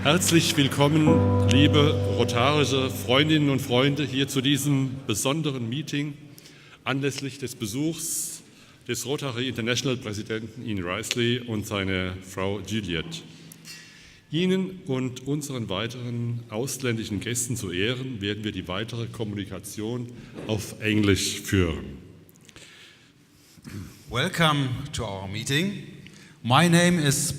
Herzlich willkommen, liebe rotarische Freundinnen und Freunde, hier zu diesem besonderen Meeting anlässlich des Besuchs des Rotary International Präsidenten Ian Riseley und seiner Frau Juliette. Ihnen und unseren weiteren ausländischen Gästen zu Ehren werden wir die weitere Kommunikation auf Englisch führen. Welcome to our meeting. My name is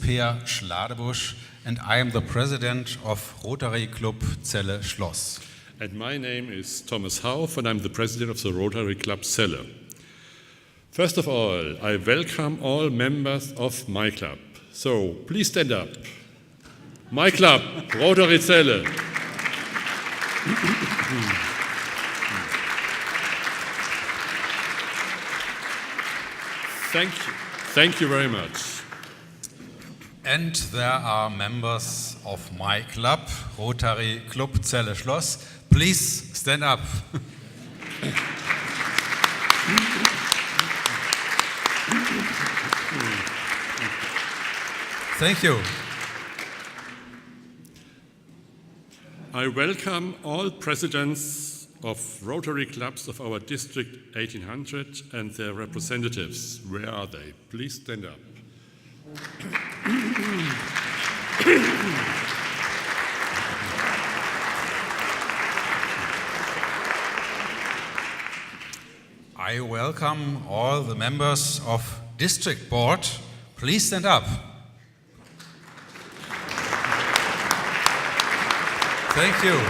Schladebusch and I am the president of Rotary Club Celle-Schloss. And my name is Thomas Hauf and I'm the president of the Rotary Club Celle. First of all, I welcome all members of my club. So, please stand up. My club, Rotary Celle. Thank you very much. And there are members of my club, Rotary Club Celle-Schloss. Please stand up. Thank you. I welcome all presidents of Rotary Clubs of our District 1800 and their representatives. Where are they? Please stand up. I welcome all the members of District Board. Please stand up. Thank you.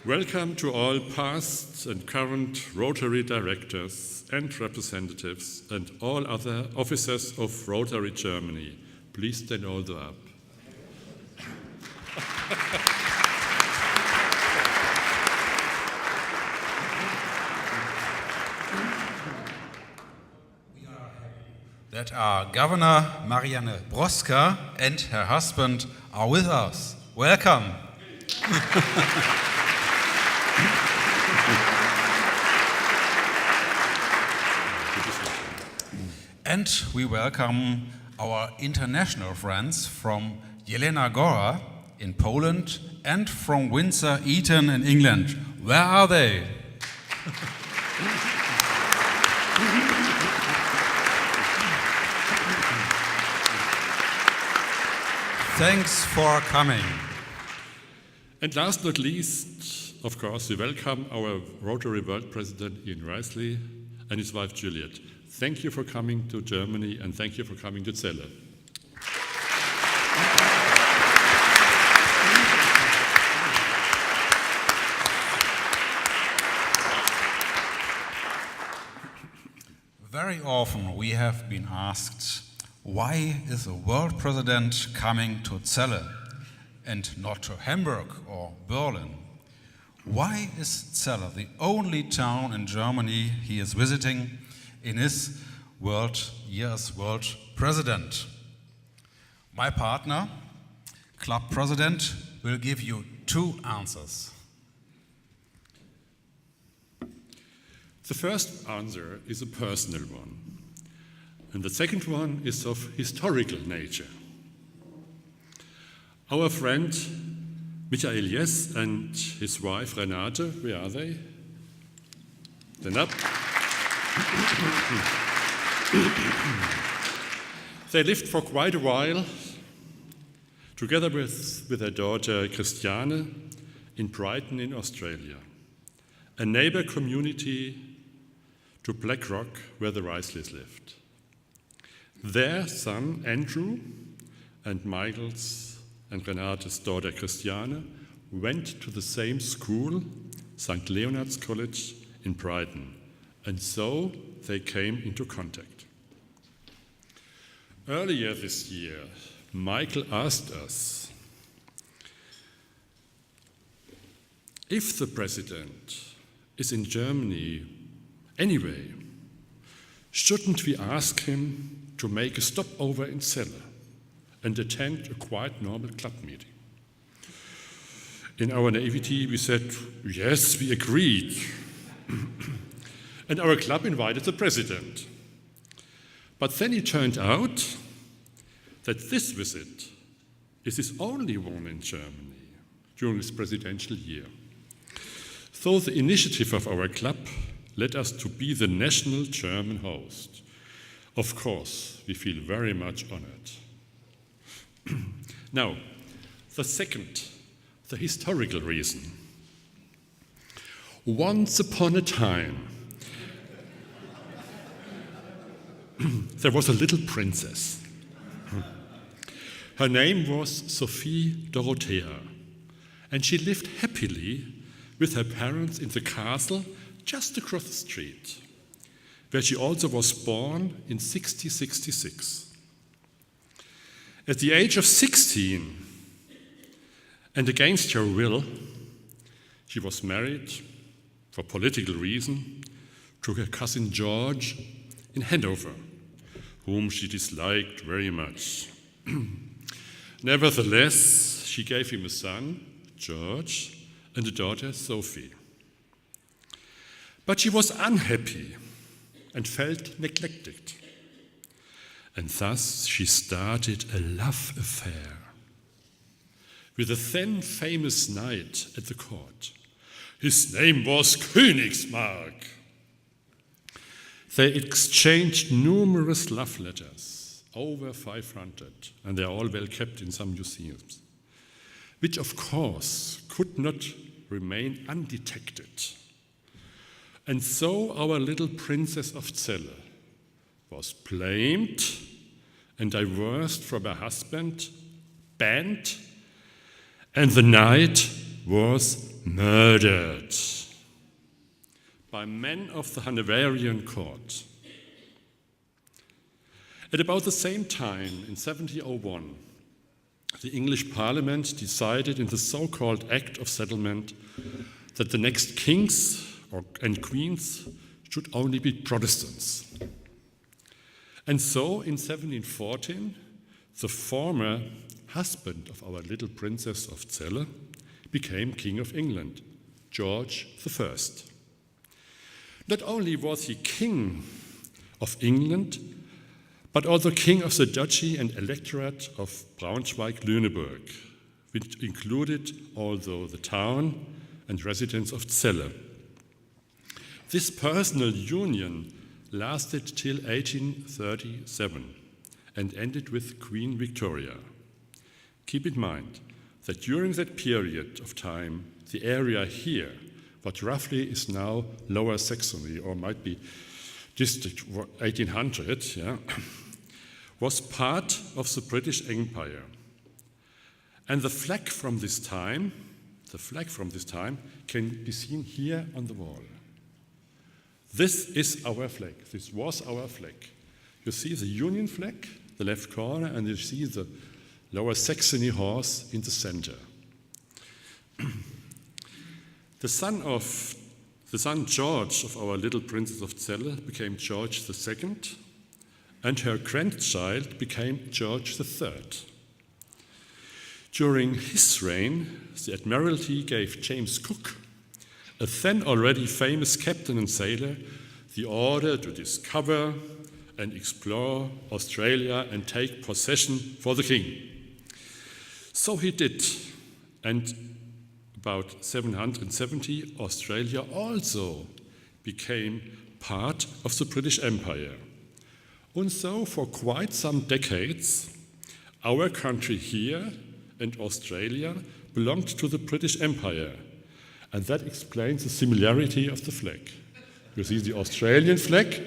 Welcome to all past and current Rotary directors and representatives and all other officers of Rotary Germany. Please stand all up. That our Governor Marianne Broska and her husband are with us. Welcome. And we welcome our international friends from Jelena Góra in Poland and from Windsor Eton in England. Where are they? Thanks for coming. And last but not least, of course, we welcome our Rotary World President Ian Riseley and his wife Juliette. Thank you for coming to Germany and thank you for coming to Celle. Very often we have been asked, why is a world president coming to Celle and not to Hamburg or Berlin? Why is Celle the only town in Germany he is visiting in his year as world president? My partner, club president, will give you two answers. The first answer is a personal one, and the second one is of historical nature. Our friend Michael Jess and his wife Renate, where are they? Stand up. They lived for quite a while together with their daughter Christiane in Brighton in Australia, a neighbor community to Blackrock where the Riseleys lived. Their son Andrew and Michael's and Renate's daughter Christiane went to the same school, St. Leonard's College in Brighton, and so they came into contact. Earlier this year, Michael asked us if the president is in Germany anyway, shouldn't we ask him to make a stopover in Celle and attend a quite normal club meeting? In our naivety, we said, yes, we agreed. And our club invited the president. But then it turned out that this visit is his only one in Germany during his presidential year. So the initiative of our club led us to be the national German host. Of course, we feel very much honored. Now, the second, the historical reason. Once upon a time, there was a little princess. Her name was Sophie Dorothea, and she lived happily with her parents in the castle just across the street, where she also was born in 1666. At the age of 16, and against her will, she was married, for political reason, to her cousin George in Hanover, whom she disliked very much. Nevertheless, she gave him a son, George, and a daughter, Sophie. But she was unhappy and felt neglected. And thus she started a love affair with a then famous knight at the court. His name was Königsmark. They exchanged numerous love letters, over 500, and they're all well kept in some museums, which of course could not remain undetected. And so our little princess of Celle was blamed and divorced from her husband, banned, and the knight was murdered by men of the Hanoverian court. At about the same time, in 1701, the English Parliament decided in the so-called Act of Settlement that the next kings and queens should only be Protestants. And so in 1714, the former husband of our little princess of Celle became King of England, George I. Not only was he King of England, but also King of the Duchy and Electorate of Braunschweig-Lüneburg, which included also the town and residence of Celle. This personal union lasted till 1837 and ended with Queen Victoria. Keep in mind that during that period of time, the area here, what roughly is now Lower Saxony, or might be District 1800, was part of the British Empire. And the flag from this time can be seen here on the wall. This is our flag. This was our flag. You see the Union flag, the left corner, and you see the Lower Saxony horse in the center. The son George of our little princess of Celle became George II, and her grandchild became George III. During his reign, the Admiralty gave James Cook, a then already famous captain and sailor, the order to discover and explore Australia and take possession for the king. So he did, and about 770, Australia also became part of the British Empire. And so for quite some decades, our country here and Australia belonged to the British Empire. And that explains the similarity of the flag. You see the Australian flag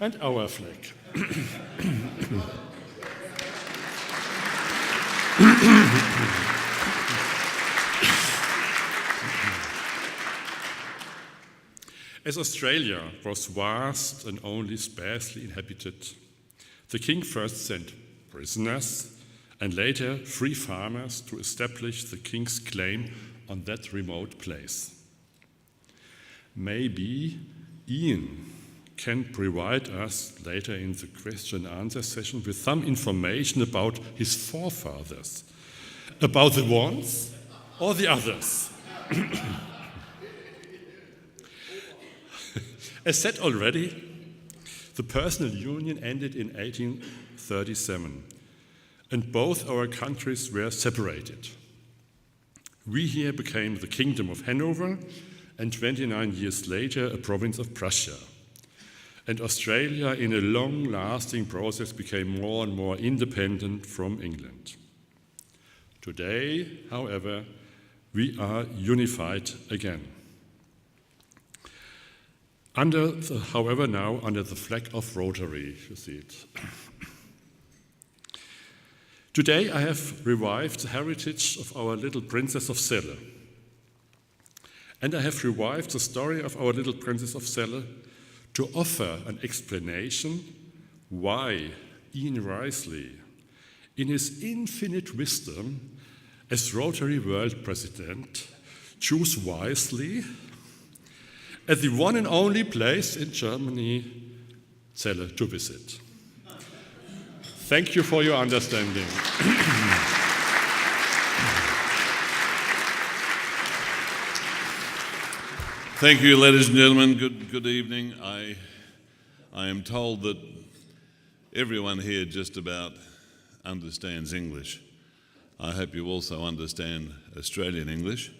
and our flag. As Australia was vast and only sparsely inhabited, the king first sent prisoners and later free farmers to establish the king's claim on that remote place. Maybe Ian can provide us later in the question and answer session with some information about his forefathers, about the ones or the others. As said already, The personal union ended in 1837, and both our countries were separated. We here became the Kingdom of Hanover, and 29 years later, a province of Prussia. And Australia, in a long-lasting process, became more and more independent from England. Today, however, we are unified again. Under the flag of Rotary, you see it. Today I have revived the heritage of our little princess of Celle. And I have revived the story of our little princess of Celle to offer an explanation why Ian Riseley, in his infinite wisdom as Rotary World President, chose wisely as the one and only place in Germany, Celle, to visit. Thank you for your understanding. Thank you, ladies and gentlemen. Good evening. I am told that everyone here just about understands English. I hope you also understand Australian English.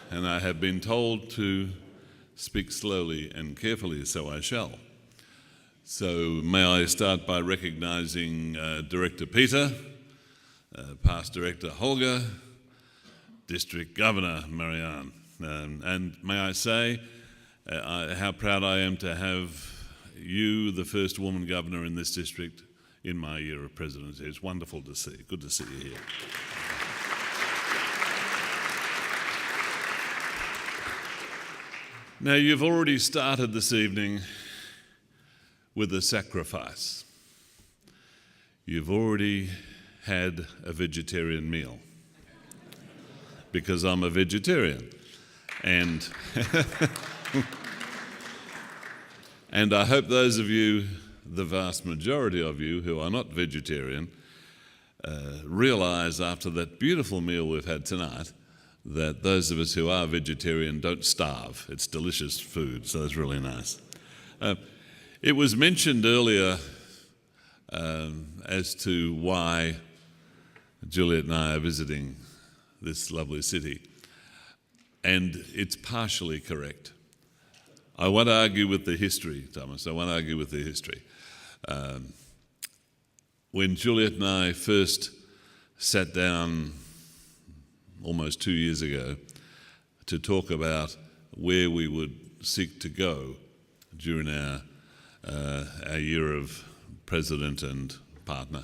And I have been told to speak slowly and carefully, so I shall. So may I start by recognising Director Peter, Past Director Holger, District Governor Marianne. And may I say how proud I am to have you, the first woman governor in this district, in my year of presidency. It's wonderful to see. Good to see you here. Now, you've already started this evening with a sacrifice. You've already had a vegetarian meal, because I'm a vegetarian. And and I hope those of you, the vast majority of you who are not vegetarian, realise after that beautiful meal we've had tonight that those of us who are vegetarian don't starve. It's delicious food, so it's really nice. It was mentioned earlier as to why Juliet and I are visiting this lovely city, and it's partially correct. I won't argue with the history, Thomas. I won't argue with the history. When Juliet and I first sat down almost 2 years ago to talk about where we would seek to go during our year of president and partner,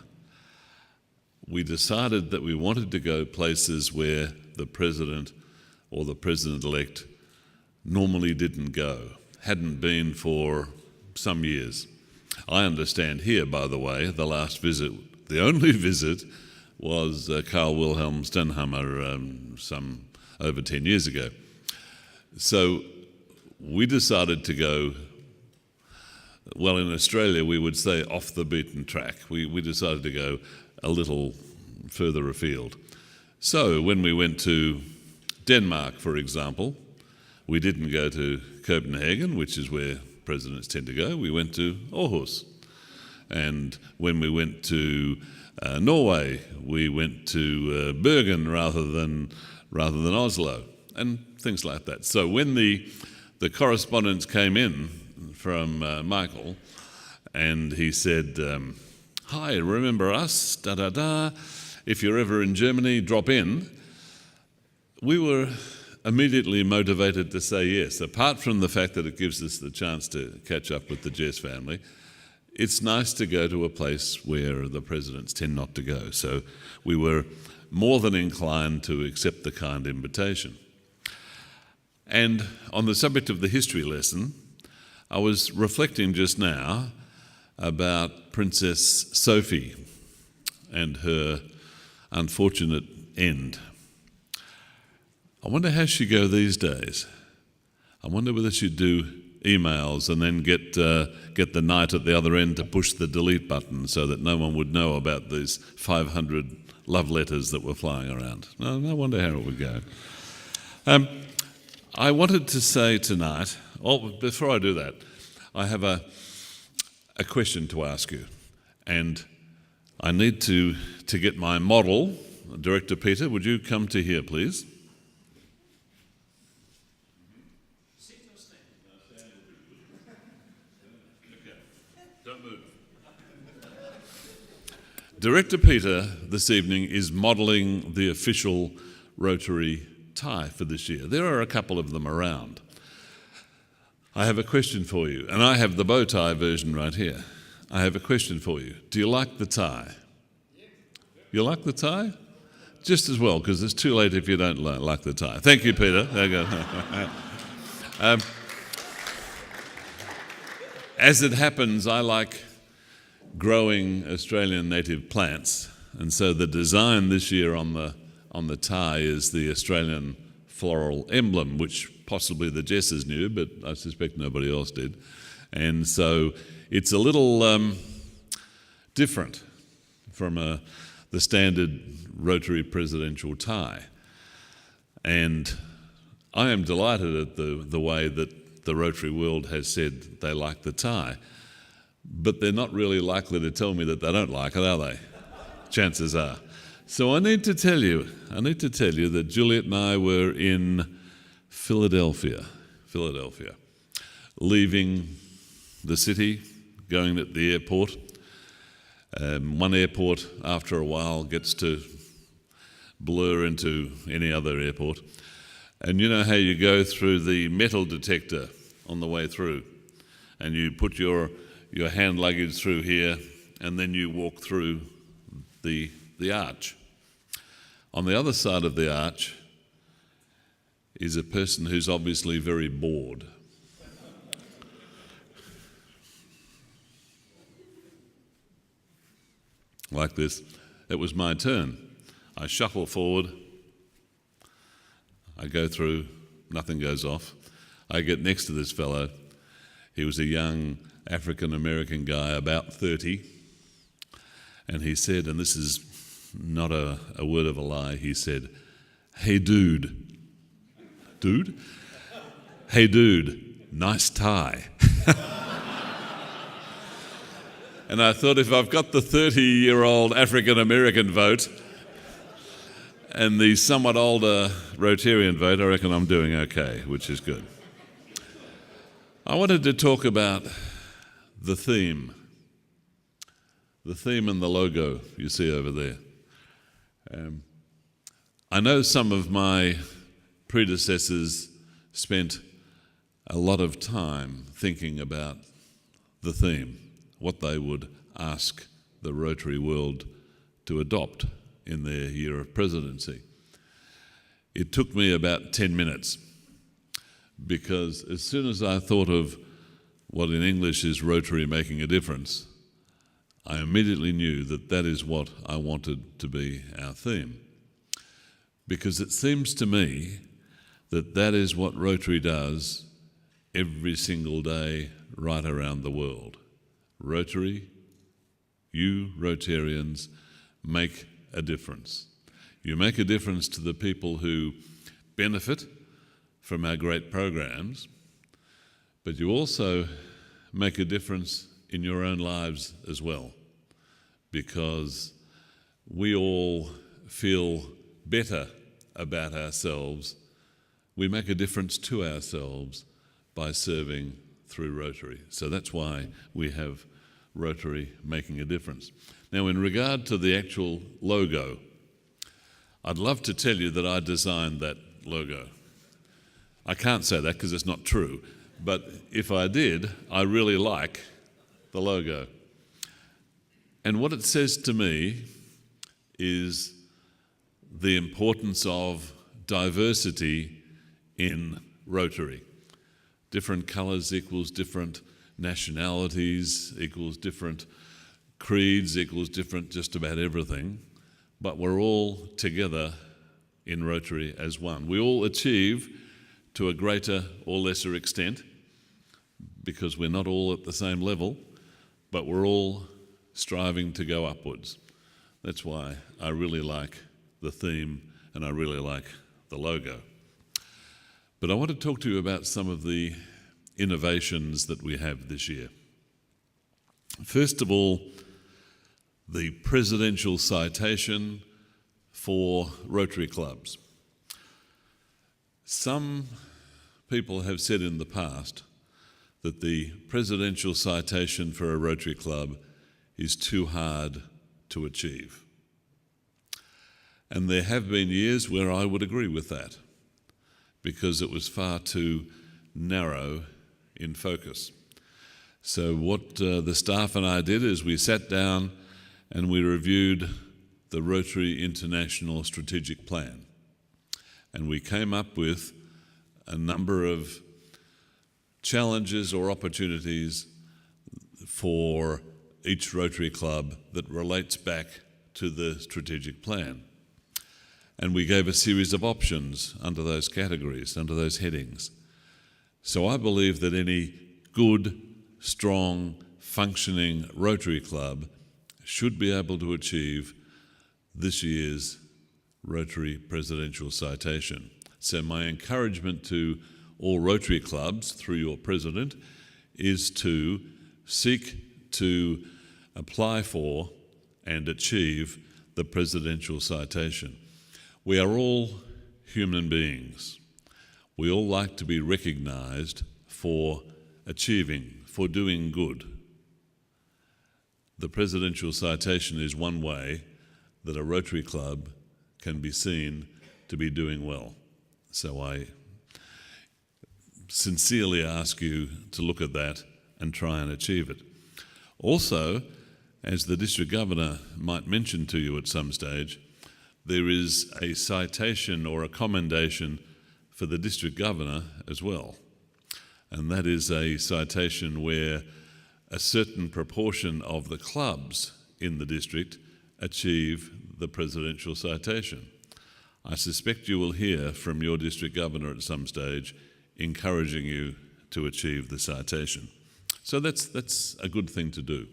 we decided that we wanted to go places where the president or the president-elect normally didn't go, hadn't been for some years. I understand here, by the way, the last visit, the only visit, was Carl Wilhelm Stenhammar some over 10 years ago. So we decided to go, well, in Australia we would say off the beaten track. We decided to go a little further afield. So when we went to Denmark, for example, we didn't go to Copenhagen, which is where presidents tend to go. We went to Aarhus. And when we went to Norway, we went to Bergen rather than Oslo, and things like that. So when the correspondence came in from Michael, and he said, "Hi, remember us? Da da da. If you're ever in Germany, drop in." We were immediately motivated to say yes. Apart from the fact that it gives us the chance to catch up with the Jess family, it's nice to go to a place where the presidents tend not to go. So we were more than inclined to accept the kind invitation. And on the subject of the history lesson, I was reflecting just now about Princess Sophie and her unfortunate end. I wonder how she'd go these days. I wonder whether she'd do emails and then get the knight at the other end to push the delete button so that no one would know about these 500 love letters that were flying around. I wonder how it would go. I wanted to say tonight, before I do that, I have a question to ask you. And I need to get my model. Director Peter, would you come to here, please? Don't move. Director Peter this evening is modelling the official Rotary tie for this year. There are a couple of them around. I have a question for you, and I have the bow tie version right here. I have a question for you. Do you like the tie? You like the tie? Just as well, because it's too late if you don't like the tie. Thank you, Peter. There you go. As it happens, I like growing Australian native plants, and so the design this year on the tie is the Australian floral emblem, which possibly the Jessers knew, but I suspect nobody else did. And so it's a little different from the standard Rotary presidential tie. And I am delighted at the way that the Rotary world has said they like the tie. But they're not really likely to tell me that they don't like it, are they? Chances are. So I need to tell you that Juliet and I were in Philadelphia, leaving the city, going at the airport. One airport, after a while, gets to blur into any other airport. And you know how you go through the metal detector on the way through, and you put your hand luggage through here, and then you walk through the arch. On the other side of the arch is a person who's obviously very bored. Like this. It was my turn. I shuffle forward. I go through. Nothing goes off. I get next to this fellow. He was a young African-American guy, about 30. And he said, and this is not a word of a lie, he said, "Hey, dude." Dude? "Hey, dude, nice tie." And I thought, if I've got the 30-year-old African-American vote and the somewhat older Rotarian vote, I reckon I'm doing okay, which is good. I wanted to talk about the theme and the logo you see over there. I know some of my predecessors spent a lot of time thinking about the theme, what they would ask the Rotary world to adopt in their year of presidency. It took me about 10 minutes, because as soon as I thought of what in English is Rotary making a difference, I immediately knew that that is what I wanted to be our theme. Because it seems to me that that is what Rotary does every single day right around the world. Rotary, you Rotarians, make a difference. You make a difference to the people who benefit from our great programs, but you also make a difference in your own lives as well, because we all feel better about ourselves. We make a difference to ourselves by serving through Rotary. So that's why we have Rotary making a difference. Now, in regard to the actual logo, I'd love to tell you that I designed that logo. I can't say that because it's not true, but if I did, I really like the logo. And what it says to me is the importance of diversity in Rotary. Different colours equals different nationalities, equals different creeds, equals different just about everything, but we're all together in Rotary as one. We all achieve to a greater or lesser extent, because we're not all at the same level, but we're all striving to go upwards. That's why I really like the theme and I really like the logo. But I want to talk to you about some of the innovations that we have this year. First of all, the presidential citation for Rotary Clubs. Some people have said in the past that the presidential citation for a Rotary Club is too hard to achieve. And there have been years where I would agree with that, because it was far too narrow in focus. So what the staff and I did is we sat down and we reviewed the Rotary International Strategic Plan. And we came up with a number of challenges or opportunities for each Rotary Club that relates back to the strategic plan. And we gave a series of options under those categories, under those headings. So I believe that any good, strong, functioning Rotary Club should be able to achieve this year's Rotary Presidential Citation. So my encouragement to all Rotary Clubs, through your president, is to seek to apply for and achieve the Presidential Citation. We are all human beings. We all like to be recognised for achieving, for doing good. The Presidential Citation is one way that a Rotary Club can be seen to be doing well. So I sincerely ask you to look at that and try and achieve it. Also, as the District Governor might mention to you at some stage, there is a citation or a commendation for the District Governor as well. And that is a citation where a certain proportion of the clubs in the district achieve the Presidential Citation. I suspect you will hear from your District Governor at some stage encouraging you to achieve the citation. So that's a good thing to do.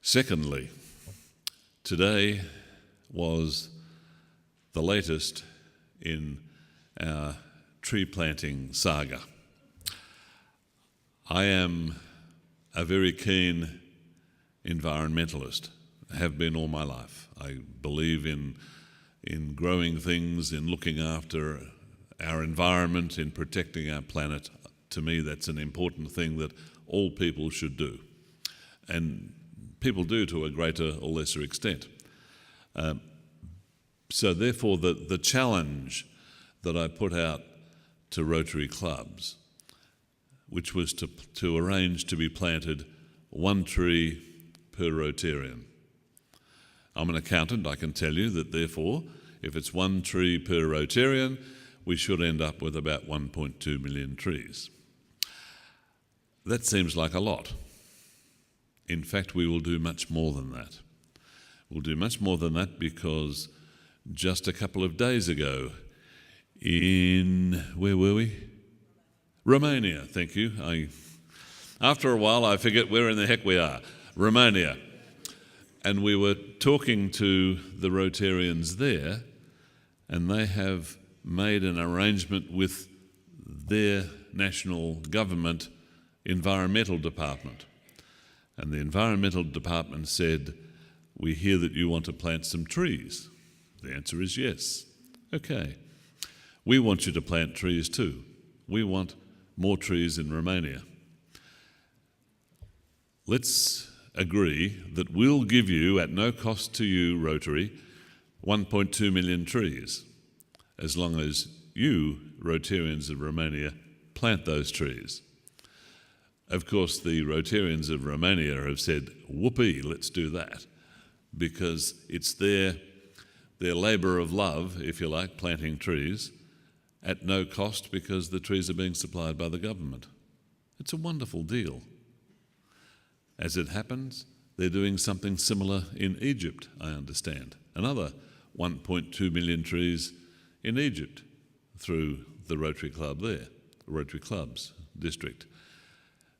Secondly, today was the latest in our tree planting saga. I am a very keen environmentalist, have been all my life. I believe in growing things, in looking after our environment, in protecting our planet. To me, that's an important thing that all people should do. And people do to a greater or lesser extent. So therefore, the challenge that I put out to Rotary Clubs, which was to arrange to be planted one tree per Rotarian. I'm an accountant, I can tell you that therefore, if it's one tree per Rotarian, we should end up with about 1.2 million trees. That seems like a lot. In fact, we will do much more than that. We'll do much more than that because just a couple of days ago where were we? Romania, thank you. After a while I forget where in the heck we are. Romania. And we were talking to the Rotarians there, and they have made an arrangement with their national government environmental department. And the environmental department said, "We hear that you want to plant some trees." The answer is yes. Okay. We want you to plant trees too. We want more trees in Romania. Let's agree that we'll give you, at no cost to you, Rotary, 1.2 million trees, as long as you, Rotarians of Romania, plant those trees. Of course, the Rotarians of Romania have said, whoopee, let's do that, because it's their labour of love, if you like, planting trees, at no cost because the trees are being supplied by the government. It's a wonderful deal. As it happens, they're doing something similar in Egypt, I understand. Another 1.2 million trees in Egypt through the Rotary Club there, Rotary Clubs district.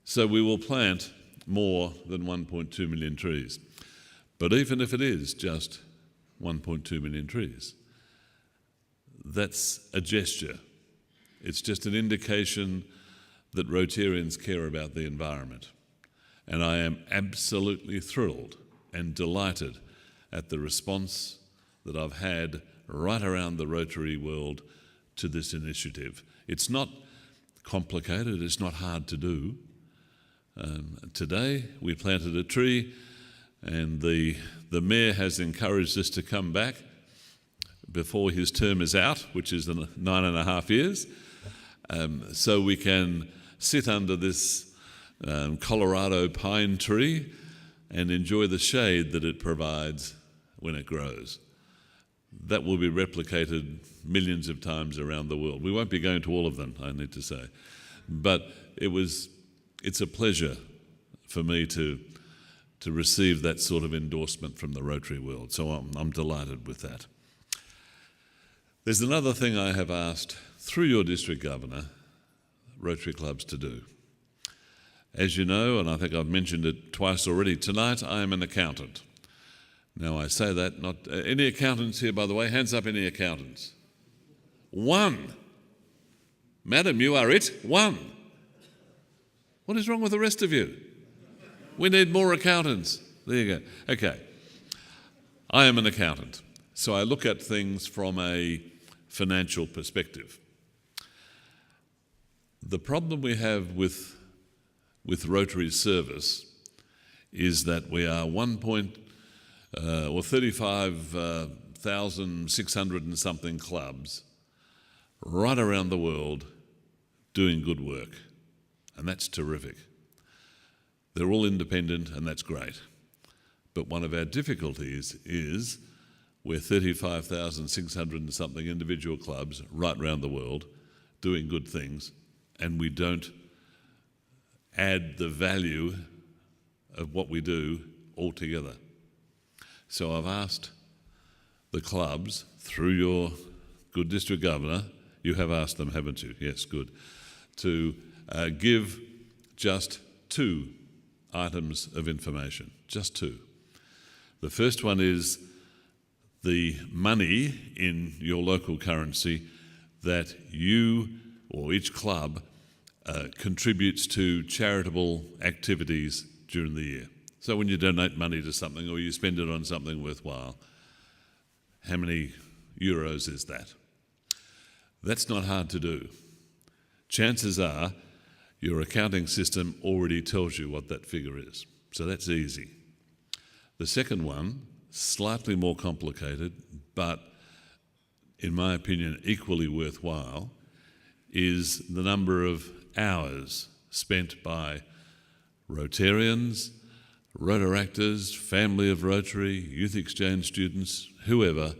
So we will plant more than 1.2 million trees. But even if it is just 1.2 million trees, that's a gesture. It's just an indication that Rotarians care about the environment. And I am absolutely thrilled and delighted at the response that I've had right around the Rotary world to this initiative. It's not complicated, it's not hard to do. Today we planted a tree, and the Mayor has encouraged us to come back before his term is out, which is 9.5 years, so we can sit under this Colorado pine tree and enjoy the shade that it provides when it grows. That will be replicated millions of times around the world. We won't be going to all of them, I need to say. But it's a pleasure for me to receive that sort of endorsement from the Rotary world. So I'm delighted with that. There's another thing I have asked, through your district governor, Rotary Clubs to do. As you know, and I think I've mentioned it twice already tonight, I am an accountant. Now I say that, not any accountants here, by the way, hands up any accountants. One. Madam, you are it, one. What is wrong with the rest of you? We need more accountants. There you go. Okay. I am an accountant, so I look at things from a financial perspective. The problem we have with Rotary service is that we are 35,600 and something clubs right around the world doing good work, and that's terrific. They're all independent, and that's great. But one of our difficulties is we're 35,600 and something individual clubs right around the world doing good things, and we don't add the value of what we do altogether. So I've asked the clubs, through your good district governor, you have asked them, haven't you? Yes, good. To give just 2 items of information, just 2. The first one is the money in your local currency that you or each club contributes to charitable activities during the year. So when you donate money to something or you spend it on something worthwhile, how many euros is that? That's not hard to do. Chances are your accounting system already tells you what that figure is. So that's easy. The second one, slightly more complicated, but in my opinion equally worthwhile, is the number of hours spent by Rotarians, Rotaractors, family of Rotary, youth exchange students, whoever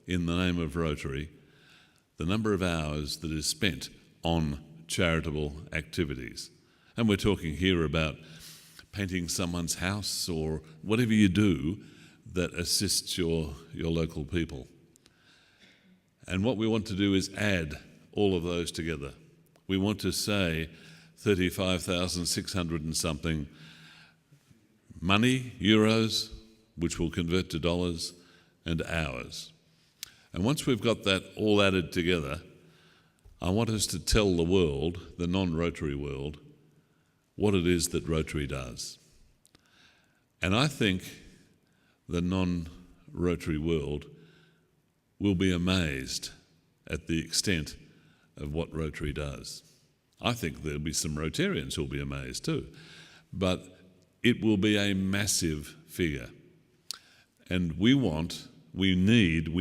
in the name of Rotary, the number of hours that is spent on charitable activities. And we're talking here about painting someone's house or whatever you do that assists your local people. And what we want to do is add all of those together. We want to say 35,600 and something money, euros, which will convert to dollars, and hours. And once we've got that all added together, I want us to tell the world, the non-Rotary world, what it is that Rotary does. And I think the non-Rotary world will be amazed at the extent of what Rotary does. I think there'll be some Rotarians who'll be amazed too. But it will be a massive figure. And we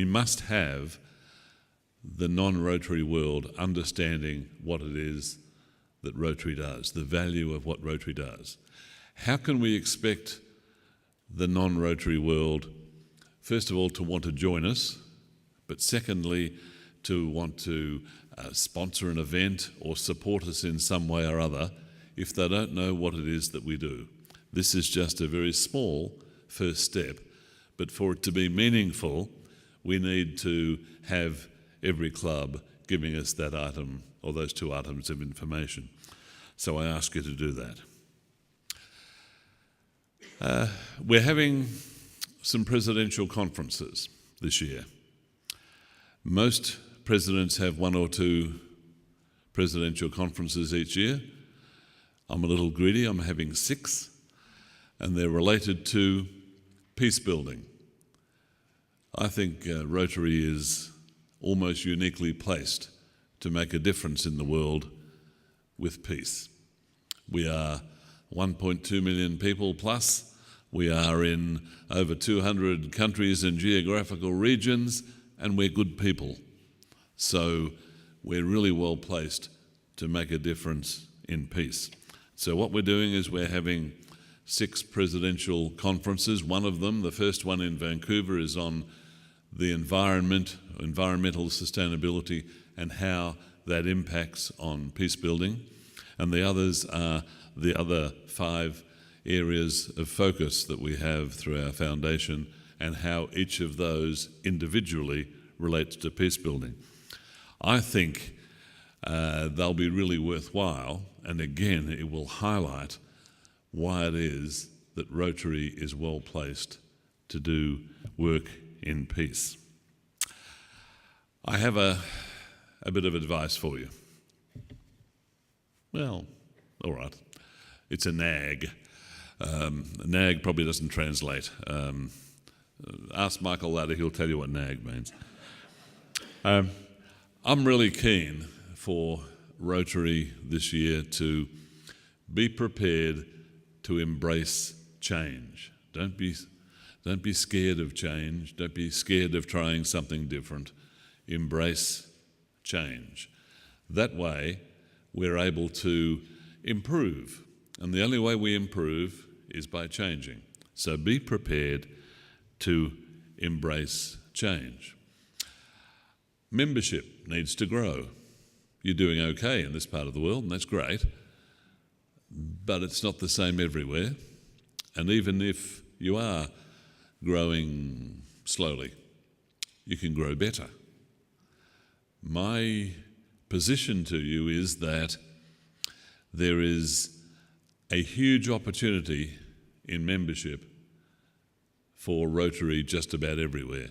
must have the non-Rotary world understanding what it is that Rotary does, the value of what Rotary does. How can we expect the non-Rotary world, first of all, to want to join us, but secondly, to want to sponsor an event or support us in some way or other if they don't know what it is that we do? This is just a very small first step, but for it to be meaningful, we need to have every club giving us that item or those 2 items of information. So I ask you to do that. We're having some presidential conferences this year. Most presidents have 1 or 2 presidential conferences each year. I'm a little greedy, I'm having 6. and they're related to peace building. I think Rotary is almost uniquely placed to make a difference in the world with peace. We are 1.2 million people plus. We are in over 200 countries and geographical regions, and we're good people. So we're really well placed to make a difference in peace. So what we're doing is we're having 6 presidential conferences. One of them, the first one in Vancouver, is on the environmental sustainability and how that impacts on peace building. And the others are the other 5 areas of focus that we have through our foundation and how each of those individually relates to peace building. I think they'll be really worthwhile, and again, it will highlight why it is that Rotary is well placed to do work in peace. I have a bit of advice for you. Well, all right. It's a nag. Nag probably doesn't translate. Ask Michael later, he'll tell you what nag means. I'm really keen for Rotary this year to be prepared to embrace change. Don't be scared of change. Don't be scared of trying something different. Embrace change. That way, we're able to improve. And the only way we improve is by changing. So be prepared to embrace change. Membership needs to grow. You're doing okay in this part of the world, and that's great, but it's not the same everywhere. And even if you are growing slowly, you can grow better. My position to you is that there is a huge opportunity in membership for Rotary just about everywhere.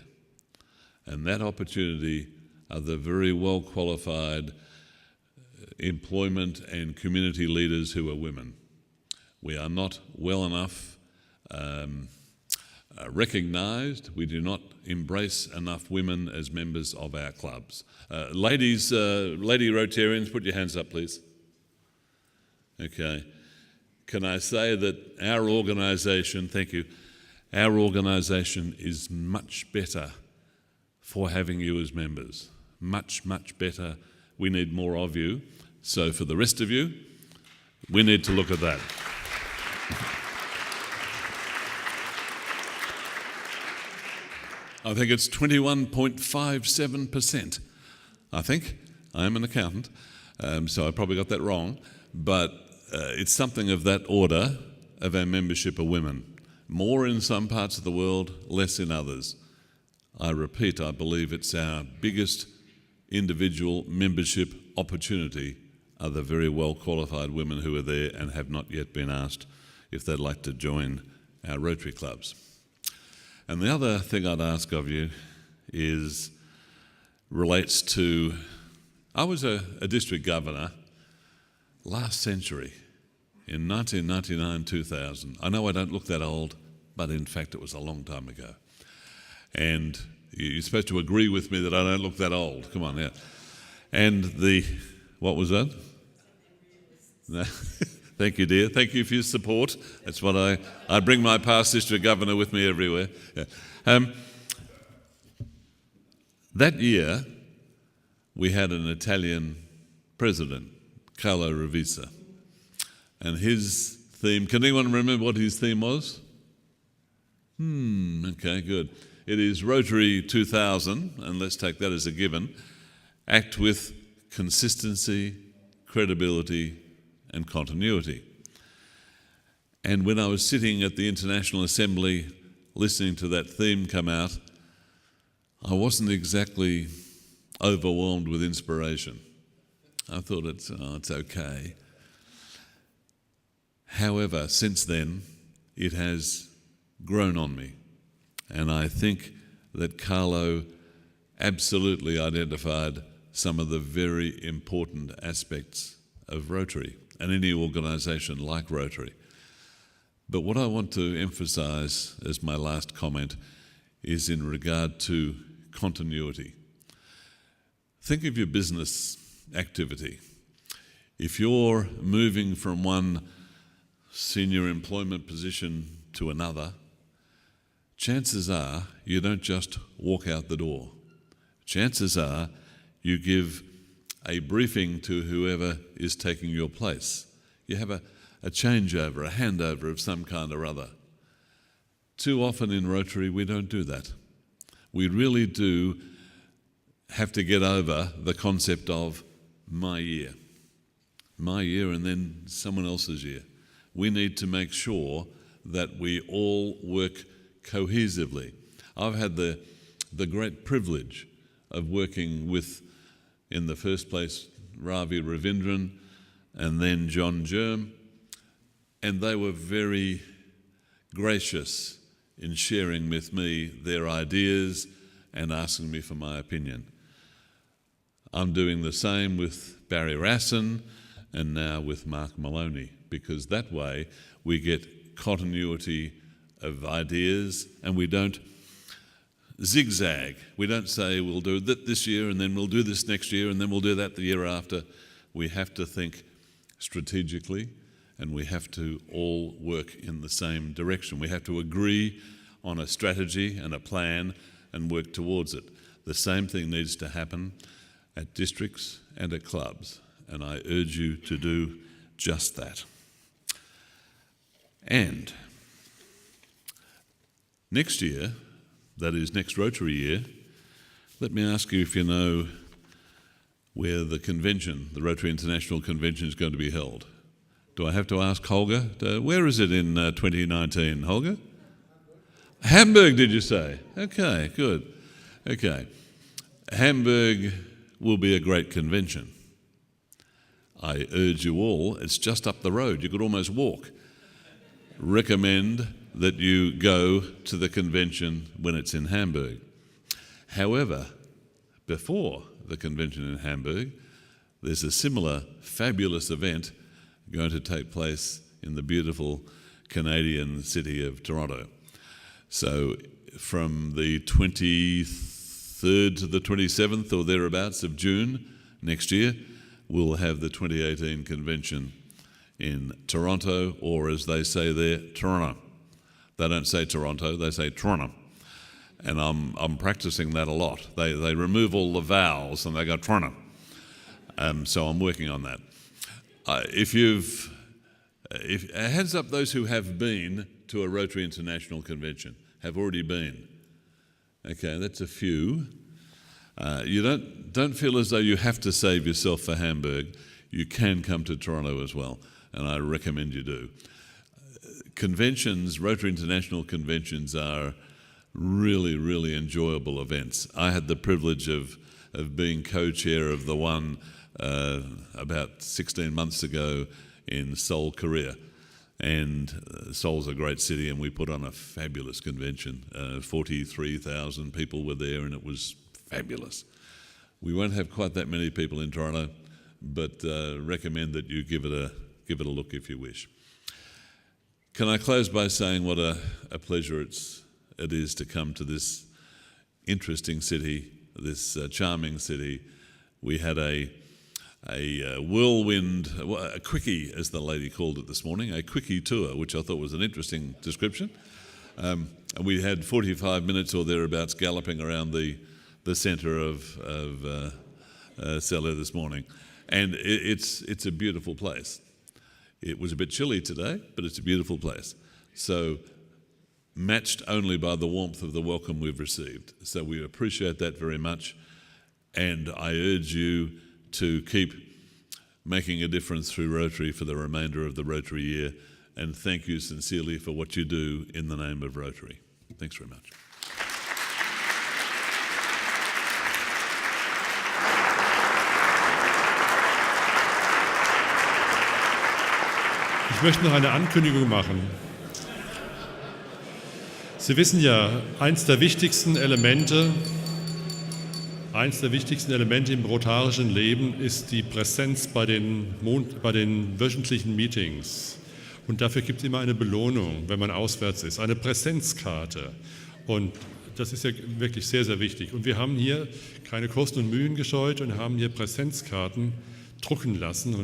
And that opportunity are the very well qualified employment and community leaders who are women. We are not well enough recognised. We do not embrace enough women as members of our clubs. Lady Rotarians, put your hands up, please. Okay. Can I say that our organisation, thank you, our organisation is much better for having you as members. Much, much better. We need more of you. So for the rest of you, we need to look at that. I think it's 21.57%. I think. I am an accountant, so I probably got that wrong. But it's something of that order of our membership are women. More in some parts of the world, less in others. I repeat, I believe it's our biggest individual membership opportunity are the very well qualified women who are there and have not yet been asked if they'd like to join our Rotary Clubs. And the other thing I'd ask of you relates to, I was a district governor last century in 1999-2000. I know I don't look that old, but in fact it was a long time ago. And you're supposed to agree with me that I don't look that old. Come on, yeah. And what was that? No. Thank you, dear. Thank you for your support. That's what I bring my past district governor with me everywhere. Yeah. That year, we had an Italian president, Carlo Ravisa, and his theme, can anyone remember what his theme was? Okay, good. It is Rotary 2000, and let's take that as a given. Act with consistency, credibility, and continuity. And when I was sitting at the International Assembly listening to that theme come out, I wasn't exactly overwhelmed with inspiration. I thought it's okay. However, since then, it has grown on me. And I think that Carlo absolutely identified some of the very important aspects of Rotary and any organisation like Rotary. But what I want to emphasize as my last comment is in regard to continuity. Think of your business activity. If you're moving from one senior employment position to another, chances are you don't just walk out the door. Chances are you give a briefing to whoever is taking your place. You have a changeover, a handover of some kind or other. Too often in Rotary we don't do that. We really do have to get over the concept of my year and then someone else's year. We need to make sure that we all work cohesively. I've had the great privilege of working with, in the first place, Ravi Ravindran and then John Germ, and they were very gracious in sharing with me their ideas and asking me for my opinion. I'm doing the same with Barry Rassin and now with Mark Maloney, because that way we get continuity of ideas and we don't zigzag. We don't say we'll do that this year and then we'll do this next year and then we'll do that the year after. We have to think strategically and we have to all work in the same direction. We have to agree on a strategy and a plan and work towards it. The same thing needs to happen at districts and at clubs, and I urge you to do just that. And next year, that is next Rotary year, let me ask you if you know where the convention, the Rotary International Convention, is going to be held. Do I have to ask Holger? Where is it in 2019, Holger? Hamburg, did you say? Okay, good. Okay. Hamburg will be a great convention. I urge you all, it's just up the road, you could almost walk. Recommend that you go to the convention when it's in Hamburg. However, before the convention in Hamburg, there's a similar fabulous event going to take place in the beautiful Canadian city of Toronto. So from the 23rd to the 27th or thereabouts of June next year, we'll have the 2018 convention in Toronto, or as they say there, Toronto. They don't say Toronto, they say Toronto. And I'm practicing that a lot. They remove all the vowels and they go Toronto. So I'm working on that. If heads up those who have been to a Rotary International Convention, have already been. Okay, that's a few. You don't feel as though you have to save yourself for Hamburg. You can come to Toronto as well, and I recommend you do. Conventions, Rotary International Conventions, are really, really enjoyable events. I had the privilege of being co-chair of the one about 16 months ago in Seoul, Korea. And Seoul's a great city, and we put on a fabulous convention. 43,000 people were there, and it was fabulous. We won't have quite that many people in Toronto, but recommend that you give it a look if you wish. Can I close by saying what a pleasure it is to come to this interesting city, this charming city. We had a whirlwind, a quickie, as the lady called it this morning, a quickie tour, which I thought was an interesting description. And we had 45 minutes or thereabouts galloping around the centre of Celle this morning. And it's a beautiful place. It was a bit chilly today, but it's a beautiful place. So matched only by the warmth of the welcome we've received. So we appreciate that very much. And I urge you to keep making a difference through Rotary for the remainder of the Rotary year, and thank you sincerely for what you do in the name of Rotary. Thanks very much. Ich möchte noch eine Ankündigung machen. Sie wissen ja, eins der wichtigsten Elemente im rotarischen Leben ist die Präsenz bei den wöchentlichen Meetings. Und dafür gibt es immer eine Belohnung, wenn man auswärts ist, eine Präsenzkarte. Und das ist ja wirklich sehr, sehr wichtig. Und wir haben hier keine Kosten und Mühen gescheut und haben hier Präsenzkarten drucken lassen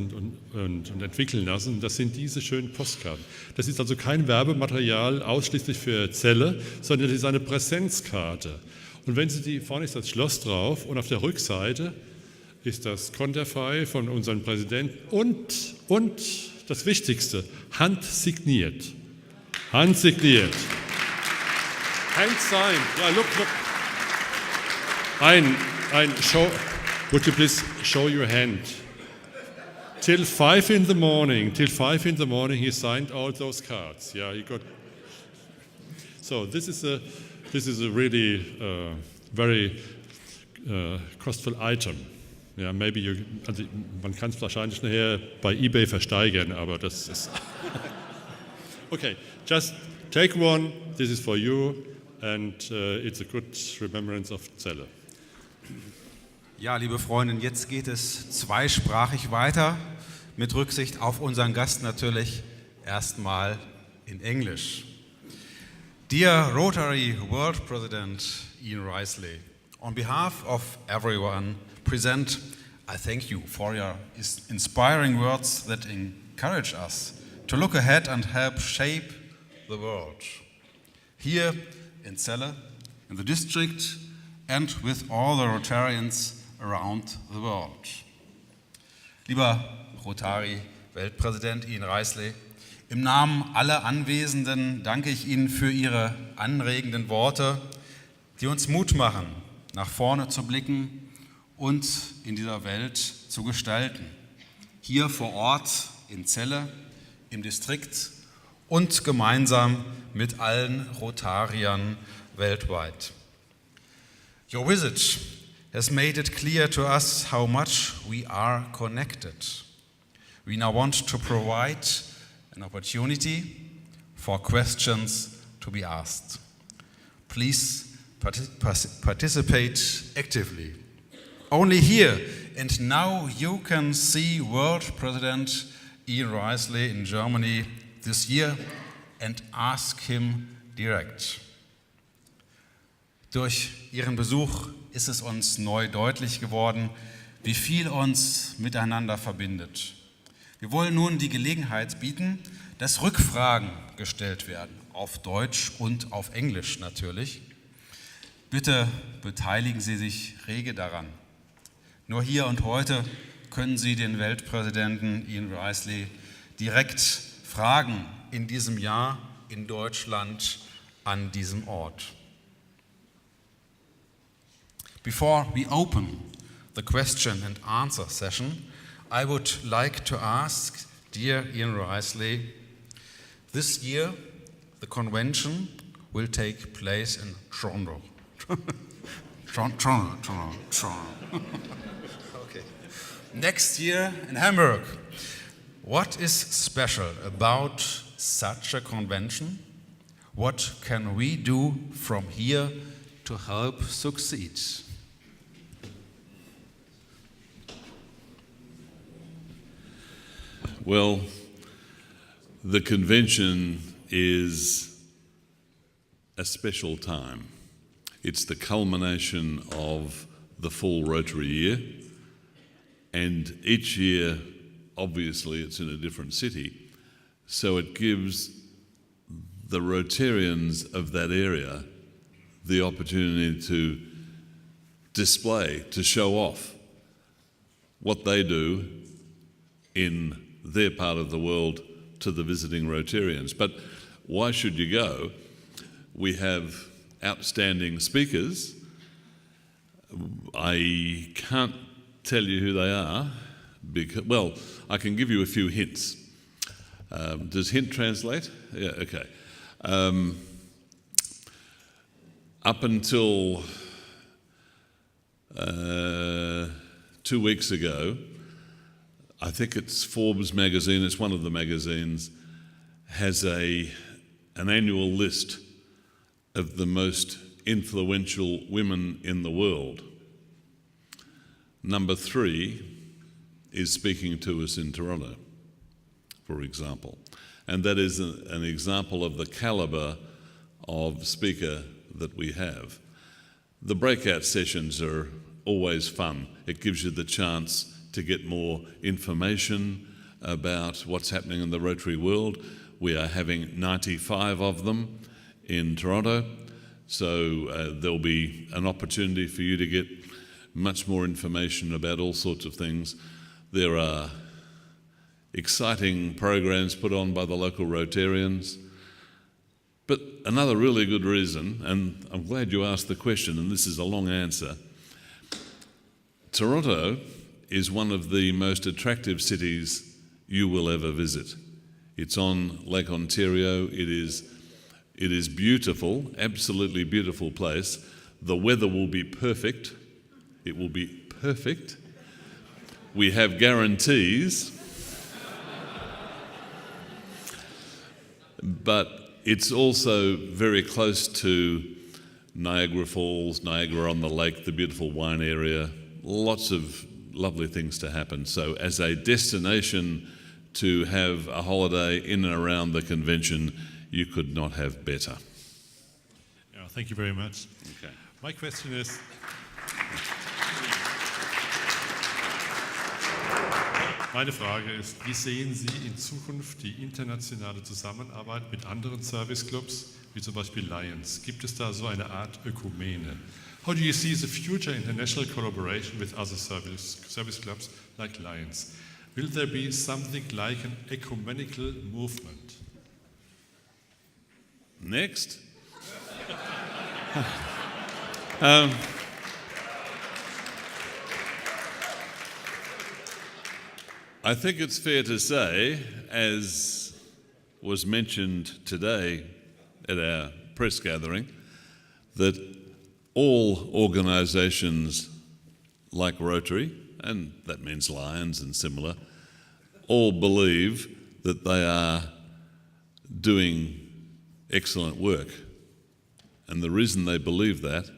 und entwickeln lassen. Das sind diese schönen Postkarten. Das ist also kein Werbematerial ausschließlich für Celle, sondern das ist eine Präsenzkarte. Und wenn Sie die, vorne ist das Schloss drauf und auf der Rückseite ist das Konterfei von unserem Präsidenten und das Wichtigste, handsigniert. Handsigniert. Hand signed. Ja, look. Would you please show your hand? Till 5 in the morning, he signed all those cards. Yeah, he got. So this is a really very costful item. Ja, maybe also man kann es wahrscheinlich nachher bei eBay versteigern, aber das ist. Okay, just take one. This is for you, and it's a good remembrance of Celle. Ja, liebe Freundinnen, jetzt geht es zweisprachig weiter, mit Rücksicht auf unseren Gast natürlich erstmal in Englisch. Dear Rotary World President Ian Riseley, on behalf of everyone present, I thank you for your inspiring words that encourage us to look ahead and help shape the world. Here in Celle, in the district, and with all the Rotarians around the world. Lieber Rotary Weltpräsident Ian Riseley, im Namen aller Anwesenden danke ich Ihnen für Ihre anregenden Worte, die uns Mut machen, nach vorne zu blicken und in dieser Welt zu gestalten. Hier vor Ort in Celle, im Distrikt und gemeinsam mit allen Rotariern weltweit. Your visit has made it clear to us how much we are connected. We now want to provide an opportunity for questions to be asked. Please participate actively. Only here and now you can see World President Ian Riseley in Germany this year and ask him direct. Durch Ihren Besuch ist es uns neu deutlich geworden, wie viel uns miteinander verbindet. Wir wollen nun die Gelegenheit bieten, dass Rückfragen gestellt werden, auf Deutsch und auf Englisch natürlich. Bitte beteiligen Sie sich rege daran. Nur hier und heute können Sie den Weltpräsidenten Ian Riseley direkt fragen in diesem Jahr in Deutschland an diesem Ort. Before we open the question and answer session, I would like to ask, dear Ian Riseley, this year the convention will take place in Toronto. Toronto. Okay. Next year in Hamburg. What is special about such a convention? What can we do from here to help succeed? Well, the convention is a special time. It's the culmination of the full Rotary year, and each year, obviously, it's in a different city, so it gives the Rotarians of that area the opportunity to display, to show off what they do in their part of the world to the visiting Rotarians. But why should you go? We have outstanding speakers. I can't tell you who they are, because, well, I can give you a few hints. Does hint translate? Yeah, okay. Up until 2 weeks ago, I think it's Forbes magazine, it's one of the magazines, has an annual list of the most influential women in the world. Number 3 is speaking to us in Toronto. for example. And that is an example of the calibre of speaker that we have. The breakout sessions are always fun. It gives you the chance to get more information about what's happening in the Rotary world. We are having 95 of them in Toronto, so there'll be an opportunity for you to get much more information about all sorts of things. There are exciting programs put on by the local Rotarians. But another really good reason, and I'm glad you asked the question, and this is a long answer, Toronto is one of the most attractive cities you will ever visit. It's on Lake Ontario. It is beautiful, absolutely beautiful place. The weather will be perfect. It will be perfect. We have guarantees. But it's also very close to Niagara Falls, Niagara-on-the-Lake, the beautiful wine area, lots of lovely things to happen. So as a destination to have a holiday in and around the convention, you could not have better. Yeah, thank you very much. Okay. My question is, meine Frage ist, wie sehen Sie in Zukunft die internationale Zusammenarbeit mit anderen Serviceclubs, wie zum Beispiel Lions? Gibt es da so eine Art Ökumene? How do you see the future international collaboration with other service clubs like Lions? Will there be something like an ecumenical movement? Next. I think it's fair to say, as was mentioned today at our press gathering, that all organisations like Rotary, and that means Lions and similar, all believe that they are doing excellent work. And the reason they believe that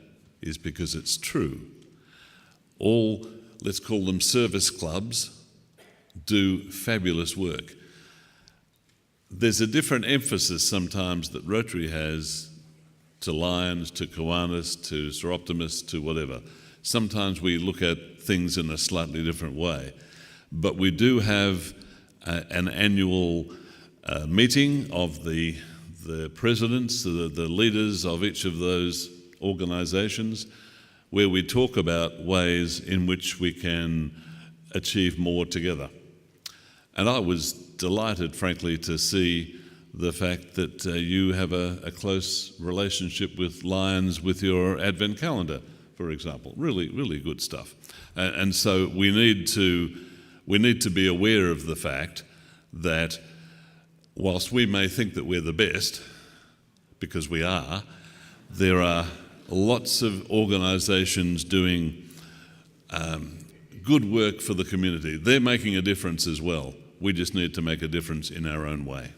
is because it's true. All, let's call them service clubs, do fabulous work. There's a different emphasis sometimes that Rotary has to Lions, to Kiwanis, to Sir Optimus, to whatever. Sometimes we look at things in a slightly different way. But we do have an annual meeting of the presidents, the leaders of each of those organisations, where we talk about ways in which we can achieve more together. And I was delighted, frankly, to see the fact that you have a close relationship with Lions with your Advent calendar, for example. Really, really good stuff. And so we need to be aware of the fact that whilst we may think that we're the best, because we are, there are lots of organisations doing good work for the community. They're making a difference as well. We just need to make a difference in our own way.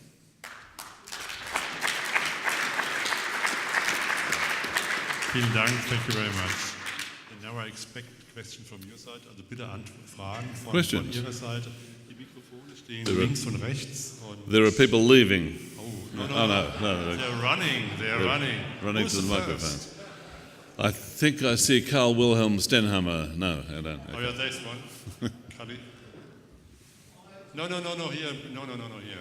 Vielen Dank, thank you very much. And now I expect a question from your side, also bitte Fragen von Ihrer Seite. Die Mikrofone stehen links und rechts. There are people leaving. No. They're running. Running to the microphones. I think I see Karl Wilhelm Stenhammer. No, I don't. Okay. Oh yeah, there's one. No, here. No, here.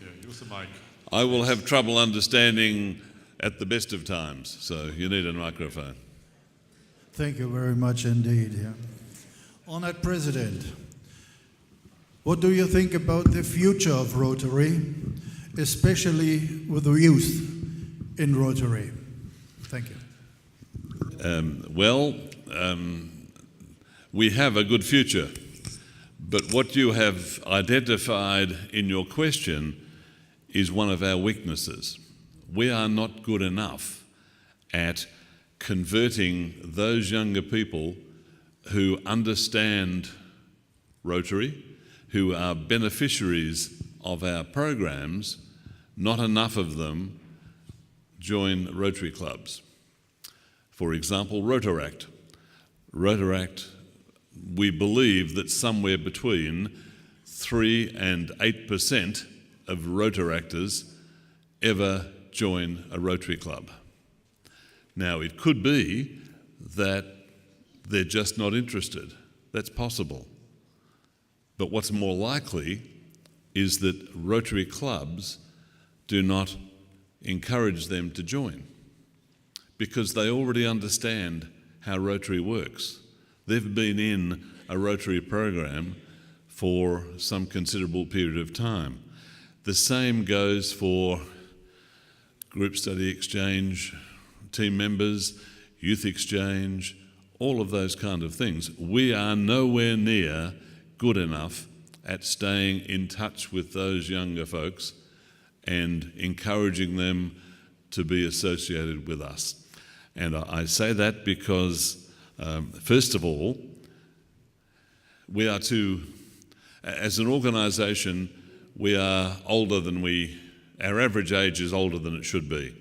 Here, use the mic. I will have trouble understanding at the best of times, so you need a microphone. Thank you very much indeed. Yeah. Honored President, what do you think about the future of Rotary, especially with the youth in Rotary? Thank you. We have a good future, but what you have identified in your question is one of our weaknesses. We are not good enough at converting those younger people who understand Rotary, who are beneficiaries of our programs. Not enough of them join Rotary clubs. For example, Rotaract, we believe that somewhere between 3 and 8% of Rotaractors ever join a Rotary Club. Now, it could be that they're just not interested. That's possible. But what's more likely is that Rotary Clubs do not encourage them to join because they already understand how Rotary works. They've been in a Rotary program for some considerable period of time. The same goes for group study exchange, team members, youth exchange, all of those kind of things. We are nowhere near good enough at staying in touch with those younger folks and encouraging them to be associated with us. And I say that because, first of all, we are as an organisation, we are older than our average age is older than it should be.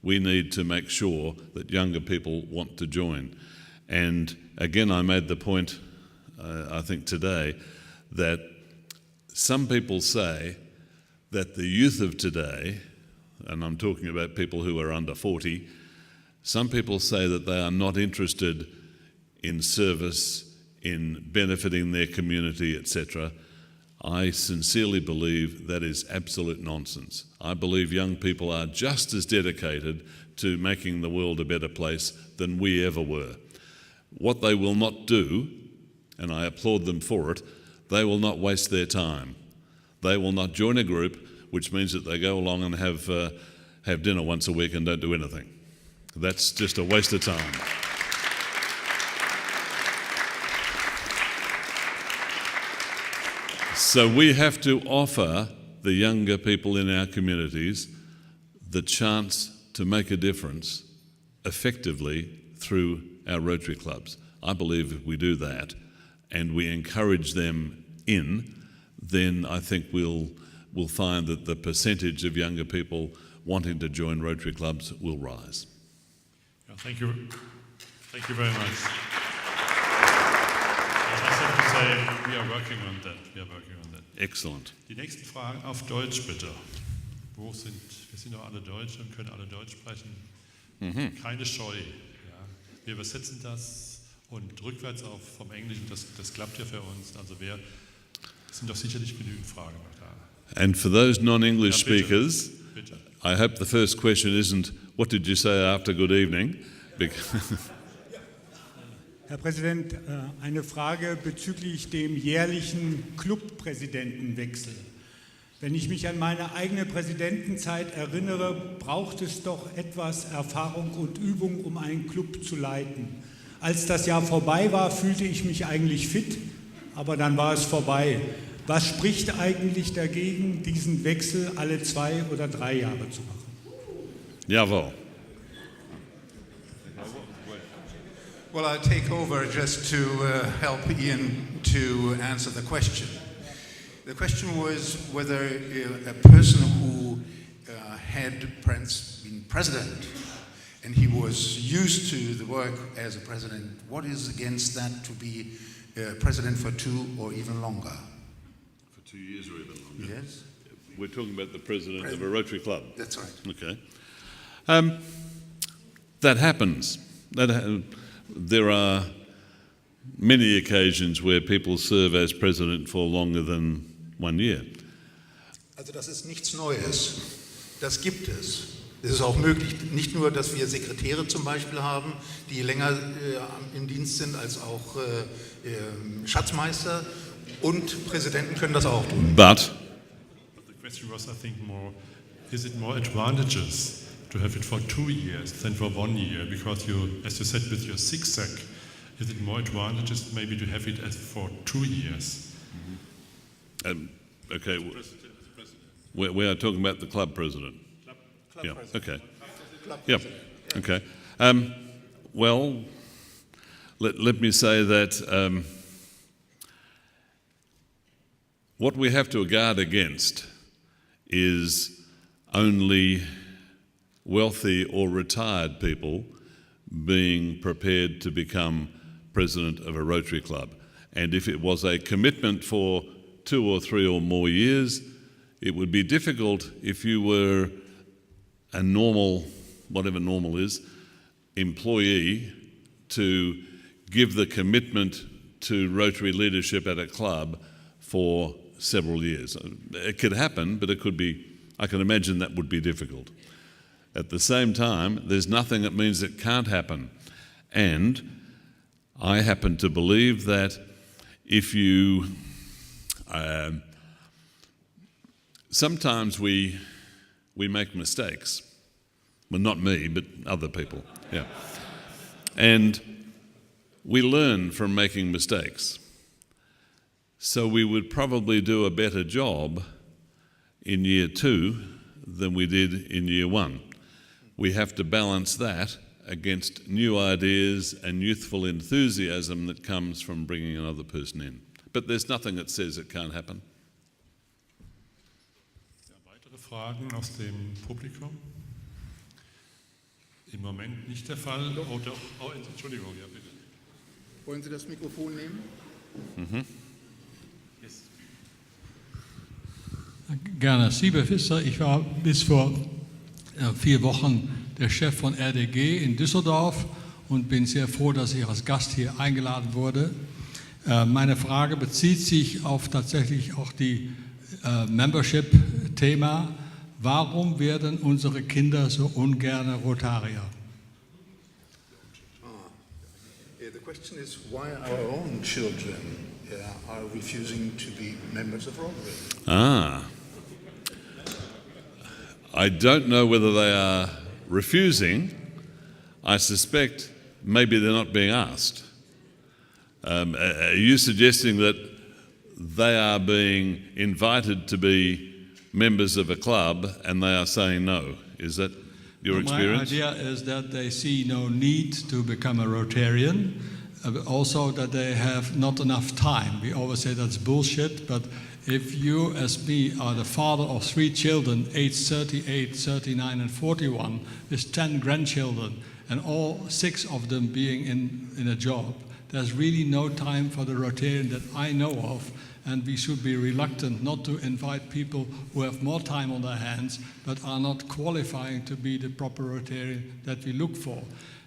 We need to make sure that younger people want to join. And again, I made the point, I think today, that some people say that the youth of today, and I'm talking about people who are under 40, some people say that they are not interested in service, in benefiting their community, etc. I sincerely believe that is absolute nonsense. I believe young people are just as dedicated to making the world a better place than we ever were. What they will not do, and I applaud them for it, they will not waste their time. They will not join a group, which means that they go along and have dinner once a week and don't do anything. That's just a waste of time. So we have to offer the younger people in our communities the chance to make a difference effectively through our Rotary Clubs. I believe if we do that and we encourage them in, then I think we'll find that the percentage of younger people wanting to join Rotary Clubs will rise. Yeah, thank you. Thank you very much. I have to say, we are working on that. Excellent. Die nächsten Fragen auf Deutsch bitte. Wir sind doch alle Deutsche und können alle Deutsch sprechen. Keine Scheu. Ja. Wir übersetzen das und rückwärts vom Englischen, das klappt ja für uns. Also es sind doch sicherlich genügend Fragen noch da. And for those non-English speakers, bitte. I hope the first question isn't, what did you say after good evening? Herr Präsident, eine Frage bezüglich dem jährlichen Clubpräsidentenwechsel. Wenn ich mich an meine eigene Präsidentenzeit erinnere, braucht es doch etwas Erfahrung und Übung, um einen Club zu leiten. Als das Jahr vorbei war, fühlte ich mich eigentlich fit, aber dann war es vorbei. Was spricht eigentlich dagegen, diesen Wechsel alle 2 oder 3 Jahre zu machen? Jawohl. Well, I'll take over just to help Ian to answer the question. The question was whether a person who had been president and he was used to the work as a president, what is against that to be president for 2 or even longer? For 2 years or even longer? Yes. We're talking about the president of a Rotary Club. That's right. Okay. That happens. There are many occasions where people serve as president for longer than 1 year. Also das ist nichts Neues. Das gibt es. Es ist auch möglich, nicht nur, dass wir Sekretäre zum Beispiel haben, die länger im Dienst sind als auch Schatzmeister, und Präsidenten können das auch tun. But the question was, I think, is it more advantageous to have it for 2 years than for 1 year? Because as you said, with your zigzag, is it more advantageous maybe to have it for 2 years? Okay, we are talking about the club president. Club Yeah. president. Okay. Club Yep. president. Okay. Well, let me say that what we have to guard against is only wealthy or retired people being prepared to become president of a Rotary Club. And if it was a commitment for 2 or 3 or more years. It would be difficult if you were a normal, whatever normal is, employee to give the commitment to Rotary leadership at a club for several years. It could happen, but it could be, I can imagine that would be difficult. At the same time, there's nothing that means it can't happen. And I happen to believe that if you, sometimes we make mistakes. Well, not me, but other people, yeah. And we learn from making mistakes. So we would probably do a better job in year 2 than we did in year 1. We have to balance that against new ideas and youthful enthusiasm that comes from bringing another person in. But there's nothing that says it can't happen. Weitere Fragen aus dem Publikum? Im Moment nicht der Fall. Oh, doch. Oh, Entschuldigung, ja bitte. Wollen Sie das Mikrofon nehmen? Mhm. Yes. Gerne. Liebe Fischer, ich war bis vor 4 Wochen der Chef von RDG in Düsseldorf und bin sehr froh, dass ich als Gast hier eingeladen wurde. Meine Frage bezieht sich auf tatsächlich auch die Membership-Thema. Warum werden unsere Kinder so ungern Rotarier? The question is why our own children are refusing to be members of Rotary. I don't know whether they are refusing. I suspect maybe they're not being asked. Are you suggesting that they are being invited to be members of a club and they are saying no? Is that your experience? My idea is that they see no need to become a Rotarian, also that they have not enough time. We always say that's bullshit, but if you, as me, are the father of 3 children, aged 38, 39 and 41, with 10 grandchildren, and all 6 of them being in a job, there's really no time for the Rotarian that I know of, and we should be reluctant not to invite people who have more time on their hands but are not qualifying to be the proper Rotarian that we look for.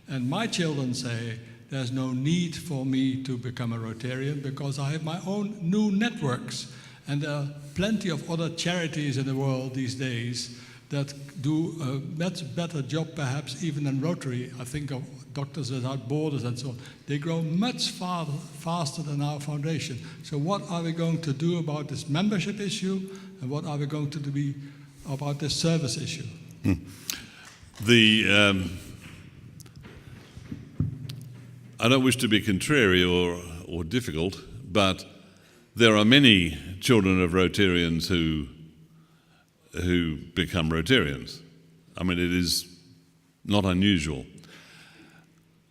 And my children say there's no need for me to become a Rotarian because I have my own new networks. And there are plenty of other charities in the world these days that do a much better job perhaps even than Rotary. I think of Doctors Without Borders and so on. They grow much faster than our foundation. So what are we going to do about this membership issue and what are we going to do about this service issue? I don't wish to be contrary or difficult, but there are many children of Rotarians who become Rotarians. I mean, it is not unusual.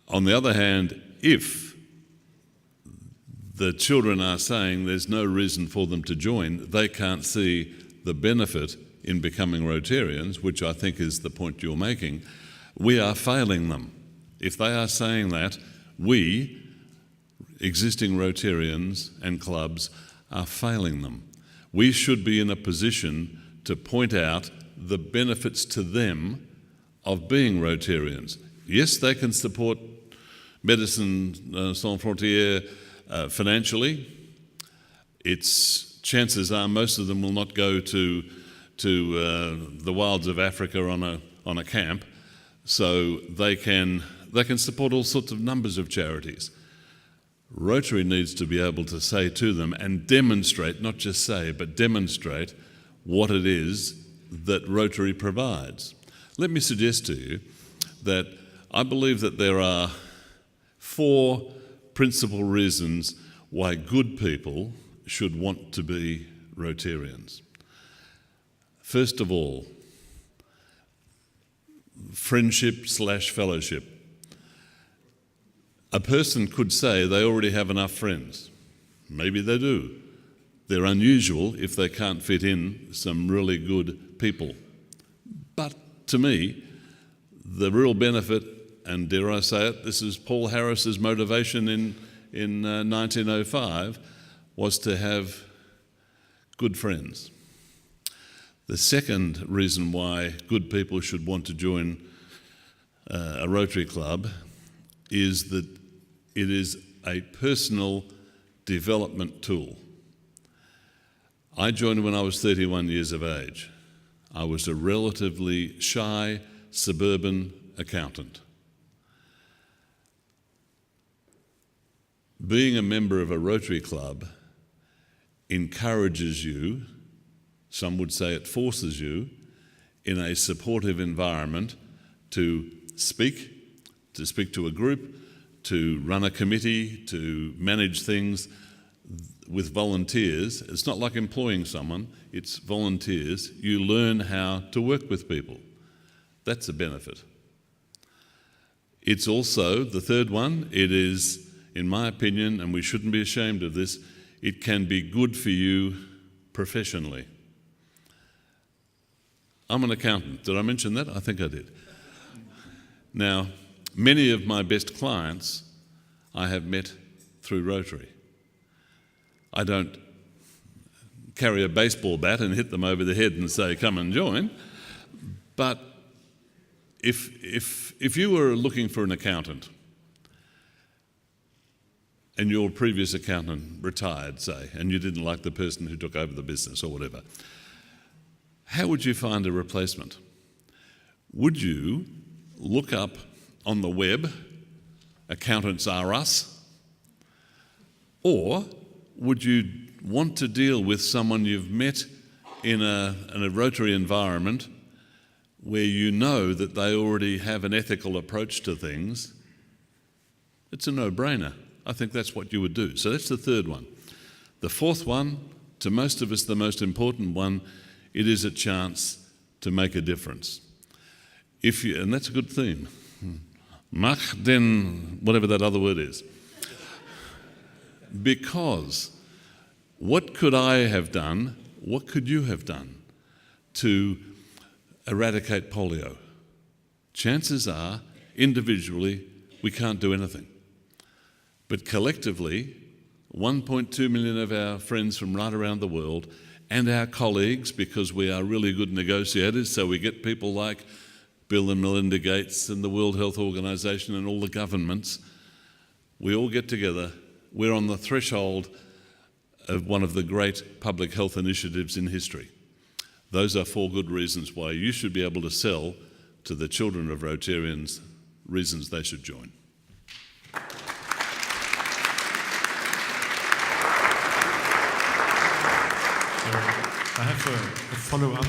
On the other hand, if the children are saying there's no reason for them to join, they can't see the benefit in becoming Rotarians, which I think is the point you're making, we are failing them. If they are saying that, we, existing Rotarians and clubs, are failing them. We should be in a position to point out the benefits to them of being Rotarians. Yes, they can support Médecins Sans Frontières financially. Its chances are most of them will not go to the wilds of Africa on a camp, so they can support all sorts of numbers of charities. Rotary needs to be able to say to them and demonstrate, not just say, but demonstrate what it is that Rotary provides. Let me suggest to you that I believe that there are 4 principal reasons why good people should want to be Rotarians. First of all, friendship/fellowship. A person could say they already have enough friends. Maybe they do. They're unusual if they can't fit in some really good people. But to me, the real benefit, and dare I say it, this is Paul Harris's motivation in 1905, was to have good friends. The second reason why good people should want to join a Rotary Club is that it is a personal development tool. I joined when I was 31 years of age. I was a relatively shy suburban accountant. Being a member of a Rotary Club encourages you, some would say it forces you, in a supportive environment to speak to a group, to run a committee, to manage things with volunteers. It's not like employing someone, it's volunteers. You learn how to work with people. That's a benefit. It's also, the third one, it is, in my opinion, and we shouldn't be ashamed of this, it can be good for you professionally. I'm an accountant. Did I mention that? I think I did. Now, many of my best clients I have met through Rotary. I don't carry a baseball bat and hit them over the head and say, come and join. But if you were looking for an accountant and your previous accountant retired, say, and you didn't like the person who took over the business or whatever, how would you find a replacement? Would you look up on the web, accountants are us, or would you want to deal with someone you've met in a Rotary environment where you know that they already have an ethical approach to things? It's a no-brainer. I think that's what you would do. So that's the third one. The fourth one, to most of us the most important one, it is a chance to make a difference. And that's a good theme. Mach den, whatever that other word is. Because what could I have done, what could you have done to eradicate polio? Chances are, individually, we can't do anything. But collectively, 1.2 million of our friends from right around the world and our colleagues, because we are really good negotiators, so we get people like Bill and Melinda Gates and the World Health Organization and all the governments, we all get together. We're on the threshold of one of the great public health initiatives in history. Those are 4 good reasons why you should be able to sell to the children of Rotarians reasons they should join. I have a follow-up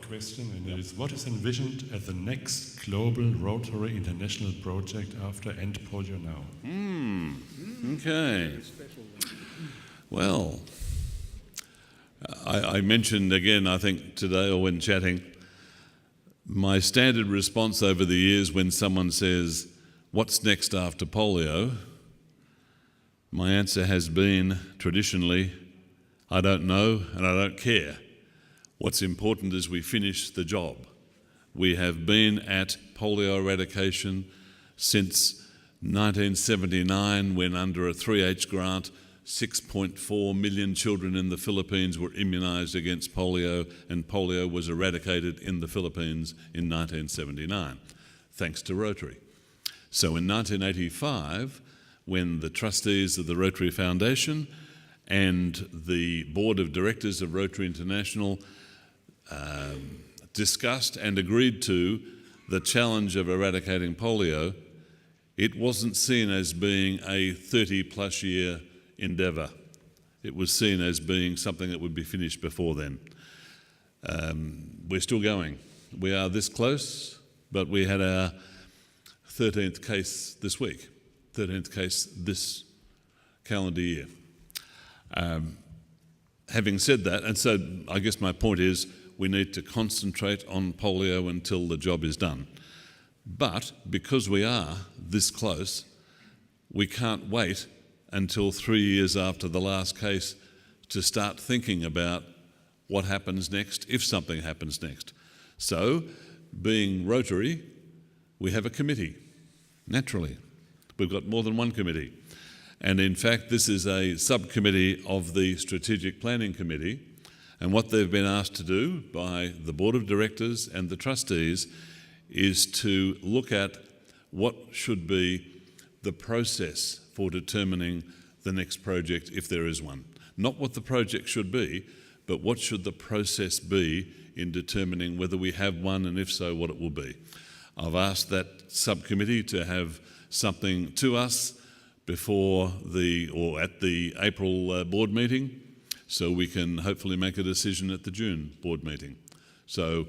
question. And it is, what is envisioned as the next global Rotary International project after End Polio Now? Okay. Well, I mentioned again, I think today or when chatting, my standard response over the years when someone says, what's next after polio? My answer has been, traditionally, I don't know and I don't care. What's important is we finish the job. We have been at polio eradication since 1979, when under a 3H grant, 6.4 million children in the Philippines were immunised against polio, and polio was eradicated in the Philippines in 1979, thanks to Rotary. So in 1985, when the trustees of the Rotary Foundation and the board of directors of Rotary International discussed and agreed to the challenge of eradicating polio, it wasn't seen as being a 30-plus year endeavour. It was seen as being something that would be finished before then. We're still going. We are this close, but we had our 13th case this week, 13th case this calendar year. Having said that, and so I guess my point is we need to concentrate on polio until the job is done. But because we are this close, we can't wait until 3 years after the last case to start thinking about what happens next, if something happens next. So, being Rotary, we have a committee, naturally. We've got more than one committee. And in fact, this is a subcommittee of the Strategic Planning Committee. And what they've been asked to do by the Board of Directors and the trustees is to look at what should be the process for determining the next project, if there is one. Not what the project should be, but what should the process be in determining whether we have one, and if so, what it will be. I've asked that subcommittee to have something to us before at the April board meeting, so we can hopefully make a decision at the June board meeting. So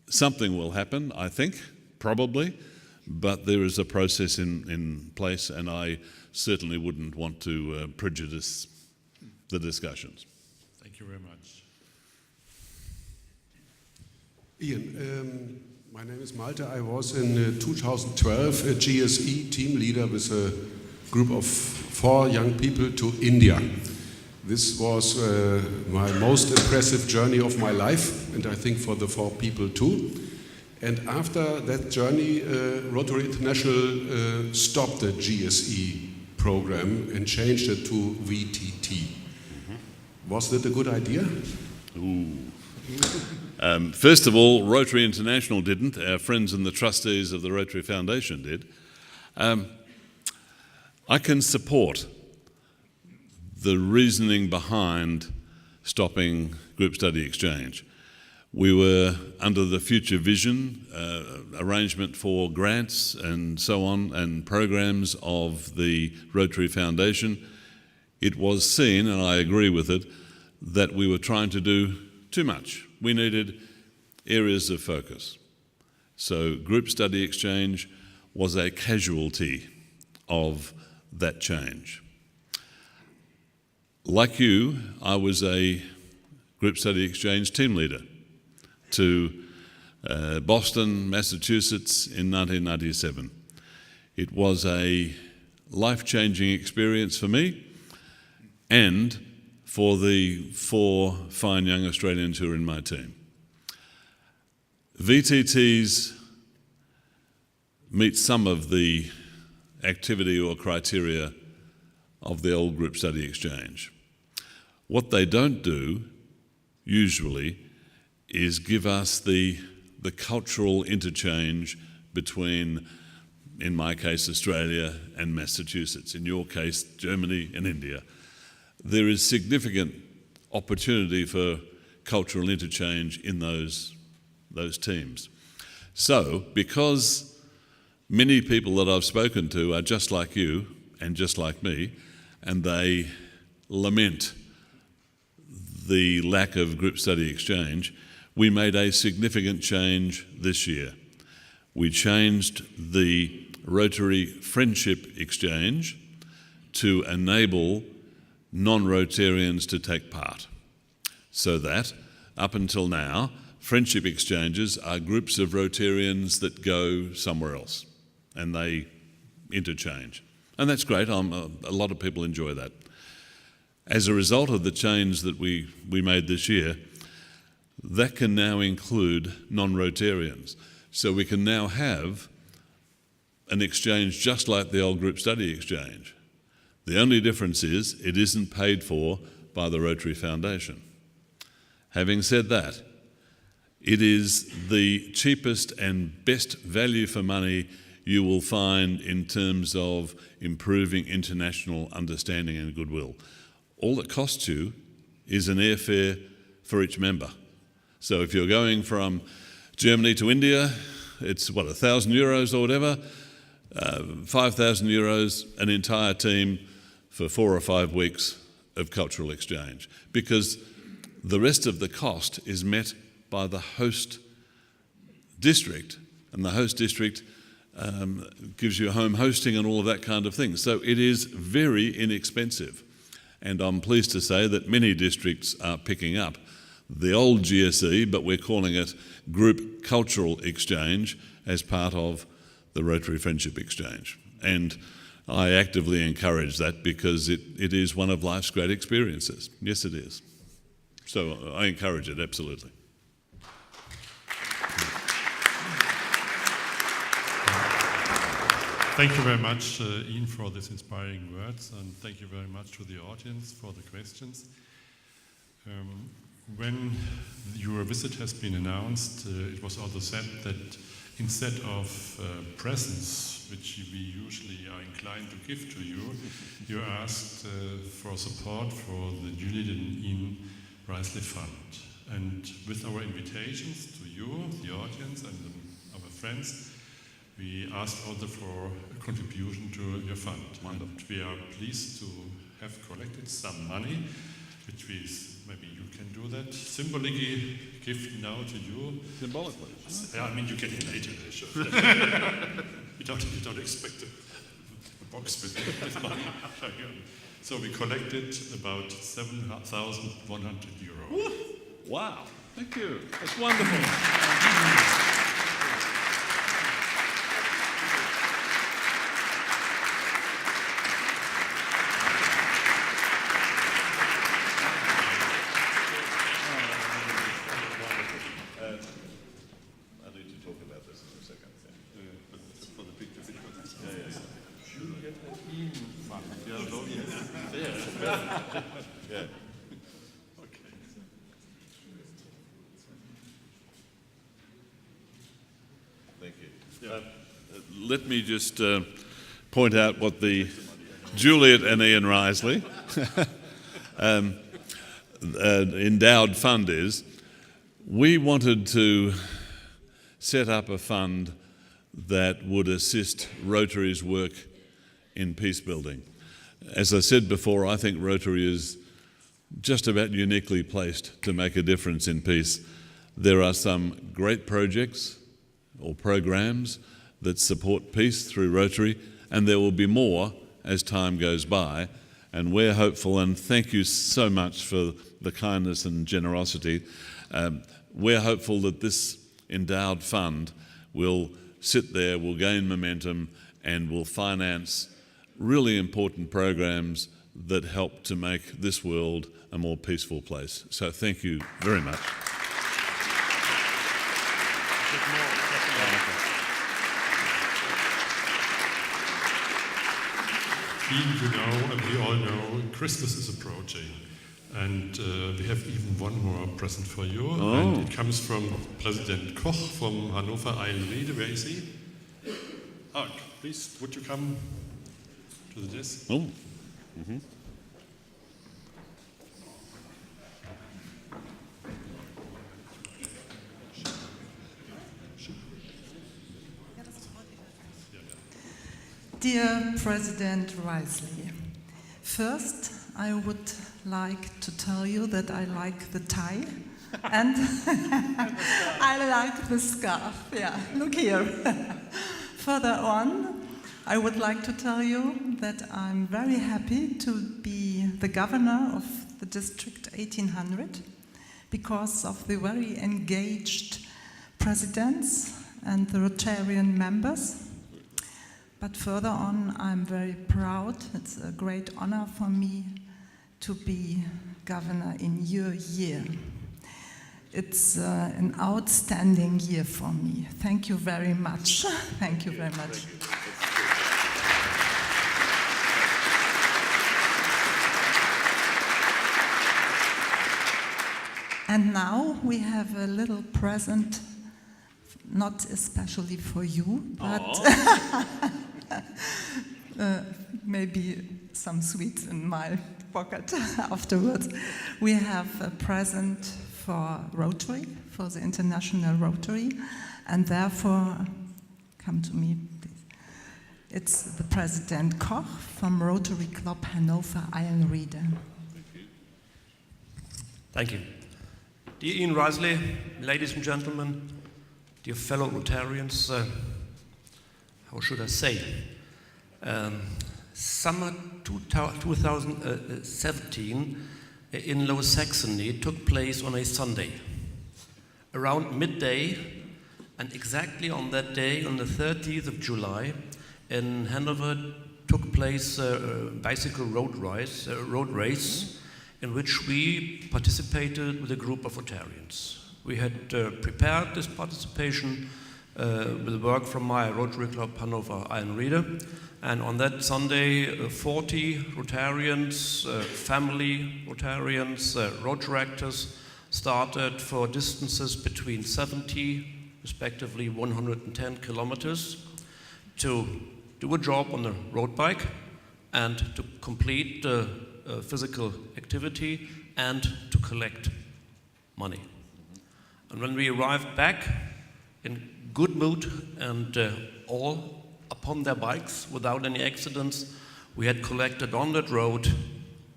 something will happen, I think, probably, but there is a process in place, and I certainly wouldn't want to prejudice the discussions. Thank you very much. Ian, my name is Malte. I was in 2012 a GSE team leader with a group of 4 young people to India. This was my most impressive journey of my life, and I think for the 4 people too. And after that journey, Rotary International stopped the GSE program and changed it to VTT. Was that a good idea? Ooh. First of all, Rotary International didn't. Our friends and the trustees of the Rotary Foundation did. I can support the reasoning behind stopping group study exchange. We were under the future vision arrangement for grants and so on and programs of the Rotary Foundation. It was seen, and I agree with it, that we were trying to do too much. We needed areas of focus. So group study exchange was a casualty of that change. Like you, I was a group study exchange team leader to Boston, Massachusetts in 1997. It was a life-changing experience for me and for the 4 fine young Australians who are in my team. VTTs meet some of the activity or criteria of the old group study exchange. What they don't do, usually, is give us the cultural interchange between, in my case, Australia and Massachusetts, in your case, Germany and India. There is significant opportunity for cultural interchange in those teams. So, because many people that I've spoken to are just like you and just like me, and they lament the lack of group study exchange, we made a significant change this year. We changed the Rotary Friendship Exchange to enable non-Rotarians to take part, so that, up until now, friendship exchanges are groups of Rotarians that go somewhere else, and they interchange. And that's great, a lot of people enjoy that. As a result of the change that we made this year, that can now include non-Rotarians. So we can now have an exchange just like the old group study exchange. The only difference is it isn't paid for by the Rotary Foundation. Having said that, it is the cheapest and best value for money you will find in terms of improving international understanding and goodwill. All it costs you is an airfare for each member. So if you're going from Germany to India, it's what, €1,000 or whatever, 5,000 euros, an entire team for 4 or 5 weeks of cultural exchange, because the rest of the cost is met by the host district, and the host district gives you home hosting and all of that kind of thing. So it is very inexpensive, and I'm pleased to say that many districts are picking up the old GSE, but we're calling it Group Cultural Exchange as part of the Rotary Friendship Exchange. And I actively encourage that because it is one of life's great experiences. Yes, it is. So I encourage it, absolutely. Thank you very much, Ian, for these inspiring words, and thank you very much to the audience for the questions. When your visit has been announced, it was also said that instead of presents, which we usually are inclined to give to you, you asked for support for the Julian Ian Riseley Fund. And with our invitations to you, the audience, and our friends, we asked also for a contribution to your fund. Wonderful. And we are pleased to have collected some money, which we, maybe you can do that, symbolically give now to you. Symbolically? Yeah, I mean, you get it later. Sure. you don't expect a box with money. So we collected about 7,100 euros. Wow, thank you. That's wonderful. Let me just point out what the Juliet and Ian Riseley endowed fund is. We wanted to set up a fund that would assist Rotary's work in peace building. As I said before, I think Rotary is just about uniquely placed to make a difference in peace. There are some great projects or programs that support peace through Rotary, and there will be more as time goes by, and we're hopeful, and thank you so much for the kindness and generosity. We're hopeful that this endowed fund will sit there, will gain momentum, and will finance really important programs that help to make this world a more peaceful place. So thank you very much. You know, and we all know, Christmas is approaching, and we have even one more present for you, and it comes from President Koch from Hannover Eilrede. Where is he? Ah, please, would you come to the desk? Oh. Mm-hmm. Dear President Riseley, first I would like to tell you that I like the tie and I like the scarf. Yeah, look here. Further on, I would like to tell you that I'm very happy to be the governor of the district 1800 because of the very engaged presidents and the Rotarian members. But further on, I'm very proud. It's a great honor for me to be governor in your year. It's an outstanding year for me. Thank you very much. Thank you very much. And now we have a little present, not especially for you, but maybe some sweets in my pocket afterwards. We have a present for Rotary, for the International Rotary, and therefore, come to me, please. It's the President Koch from Rotary Club Hannover Eilrede. Thank you. Dear Ian Riseley, ladies and gentlemen, dear fellow Rotarians, how should I say? Summer 2017 in Lower Saxony took place on a Sunday. Around midday, and exactly on that day, on the 30th of July, in Hanover took place a bicycle road race in which we participated with a group of Rotarians. We had prepared this participation with work from my Rotary Club Hannover Einrede. And on that Sunday, 40 Rotarians, family Rotarians, Rotaractors started for distances between 70, respectively 110 kilometers to do a job on a road bike and to complete the physical activity and to collect money. And when we arrived back in good mood and all upon their bikes without any accidents, we had collected on that road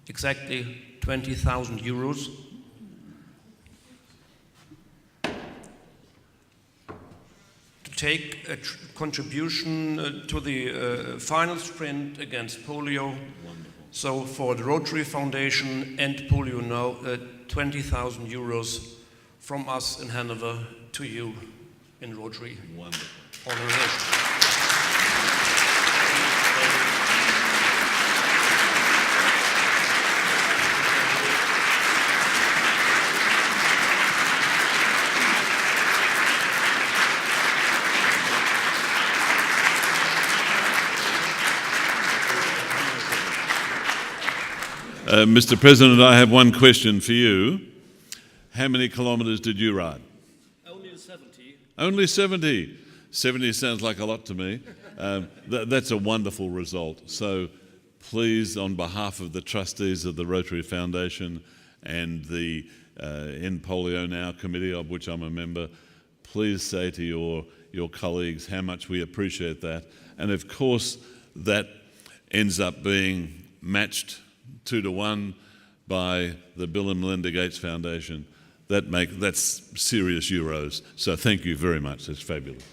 exactly 20,000 euros. To take a contribution to the final sprint against polio. Wonderful. So for the Rotary Foundation and Polio Now, 20,000 euros from us in Hanover to you in Rotary. Wonderful. Organization. Mr. President, I have one question for you. How many kilometres did you ride? Only 70. Only 70. 70 sounds like a lot to me. That's a wonderful result. So please, on behalf of the trustees of the Rotary Foundation and the End Polio Now committee, of which I'm a member, please say to your colleagues how much we appreciate that. And of course, that ends up being matched 2-1 by the Bill and Melinda Gates Foundation. That's serious euros. So thank you very much. That's fabulous.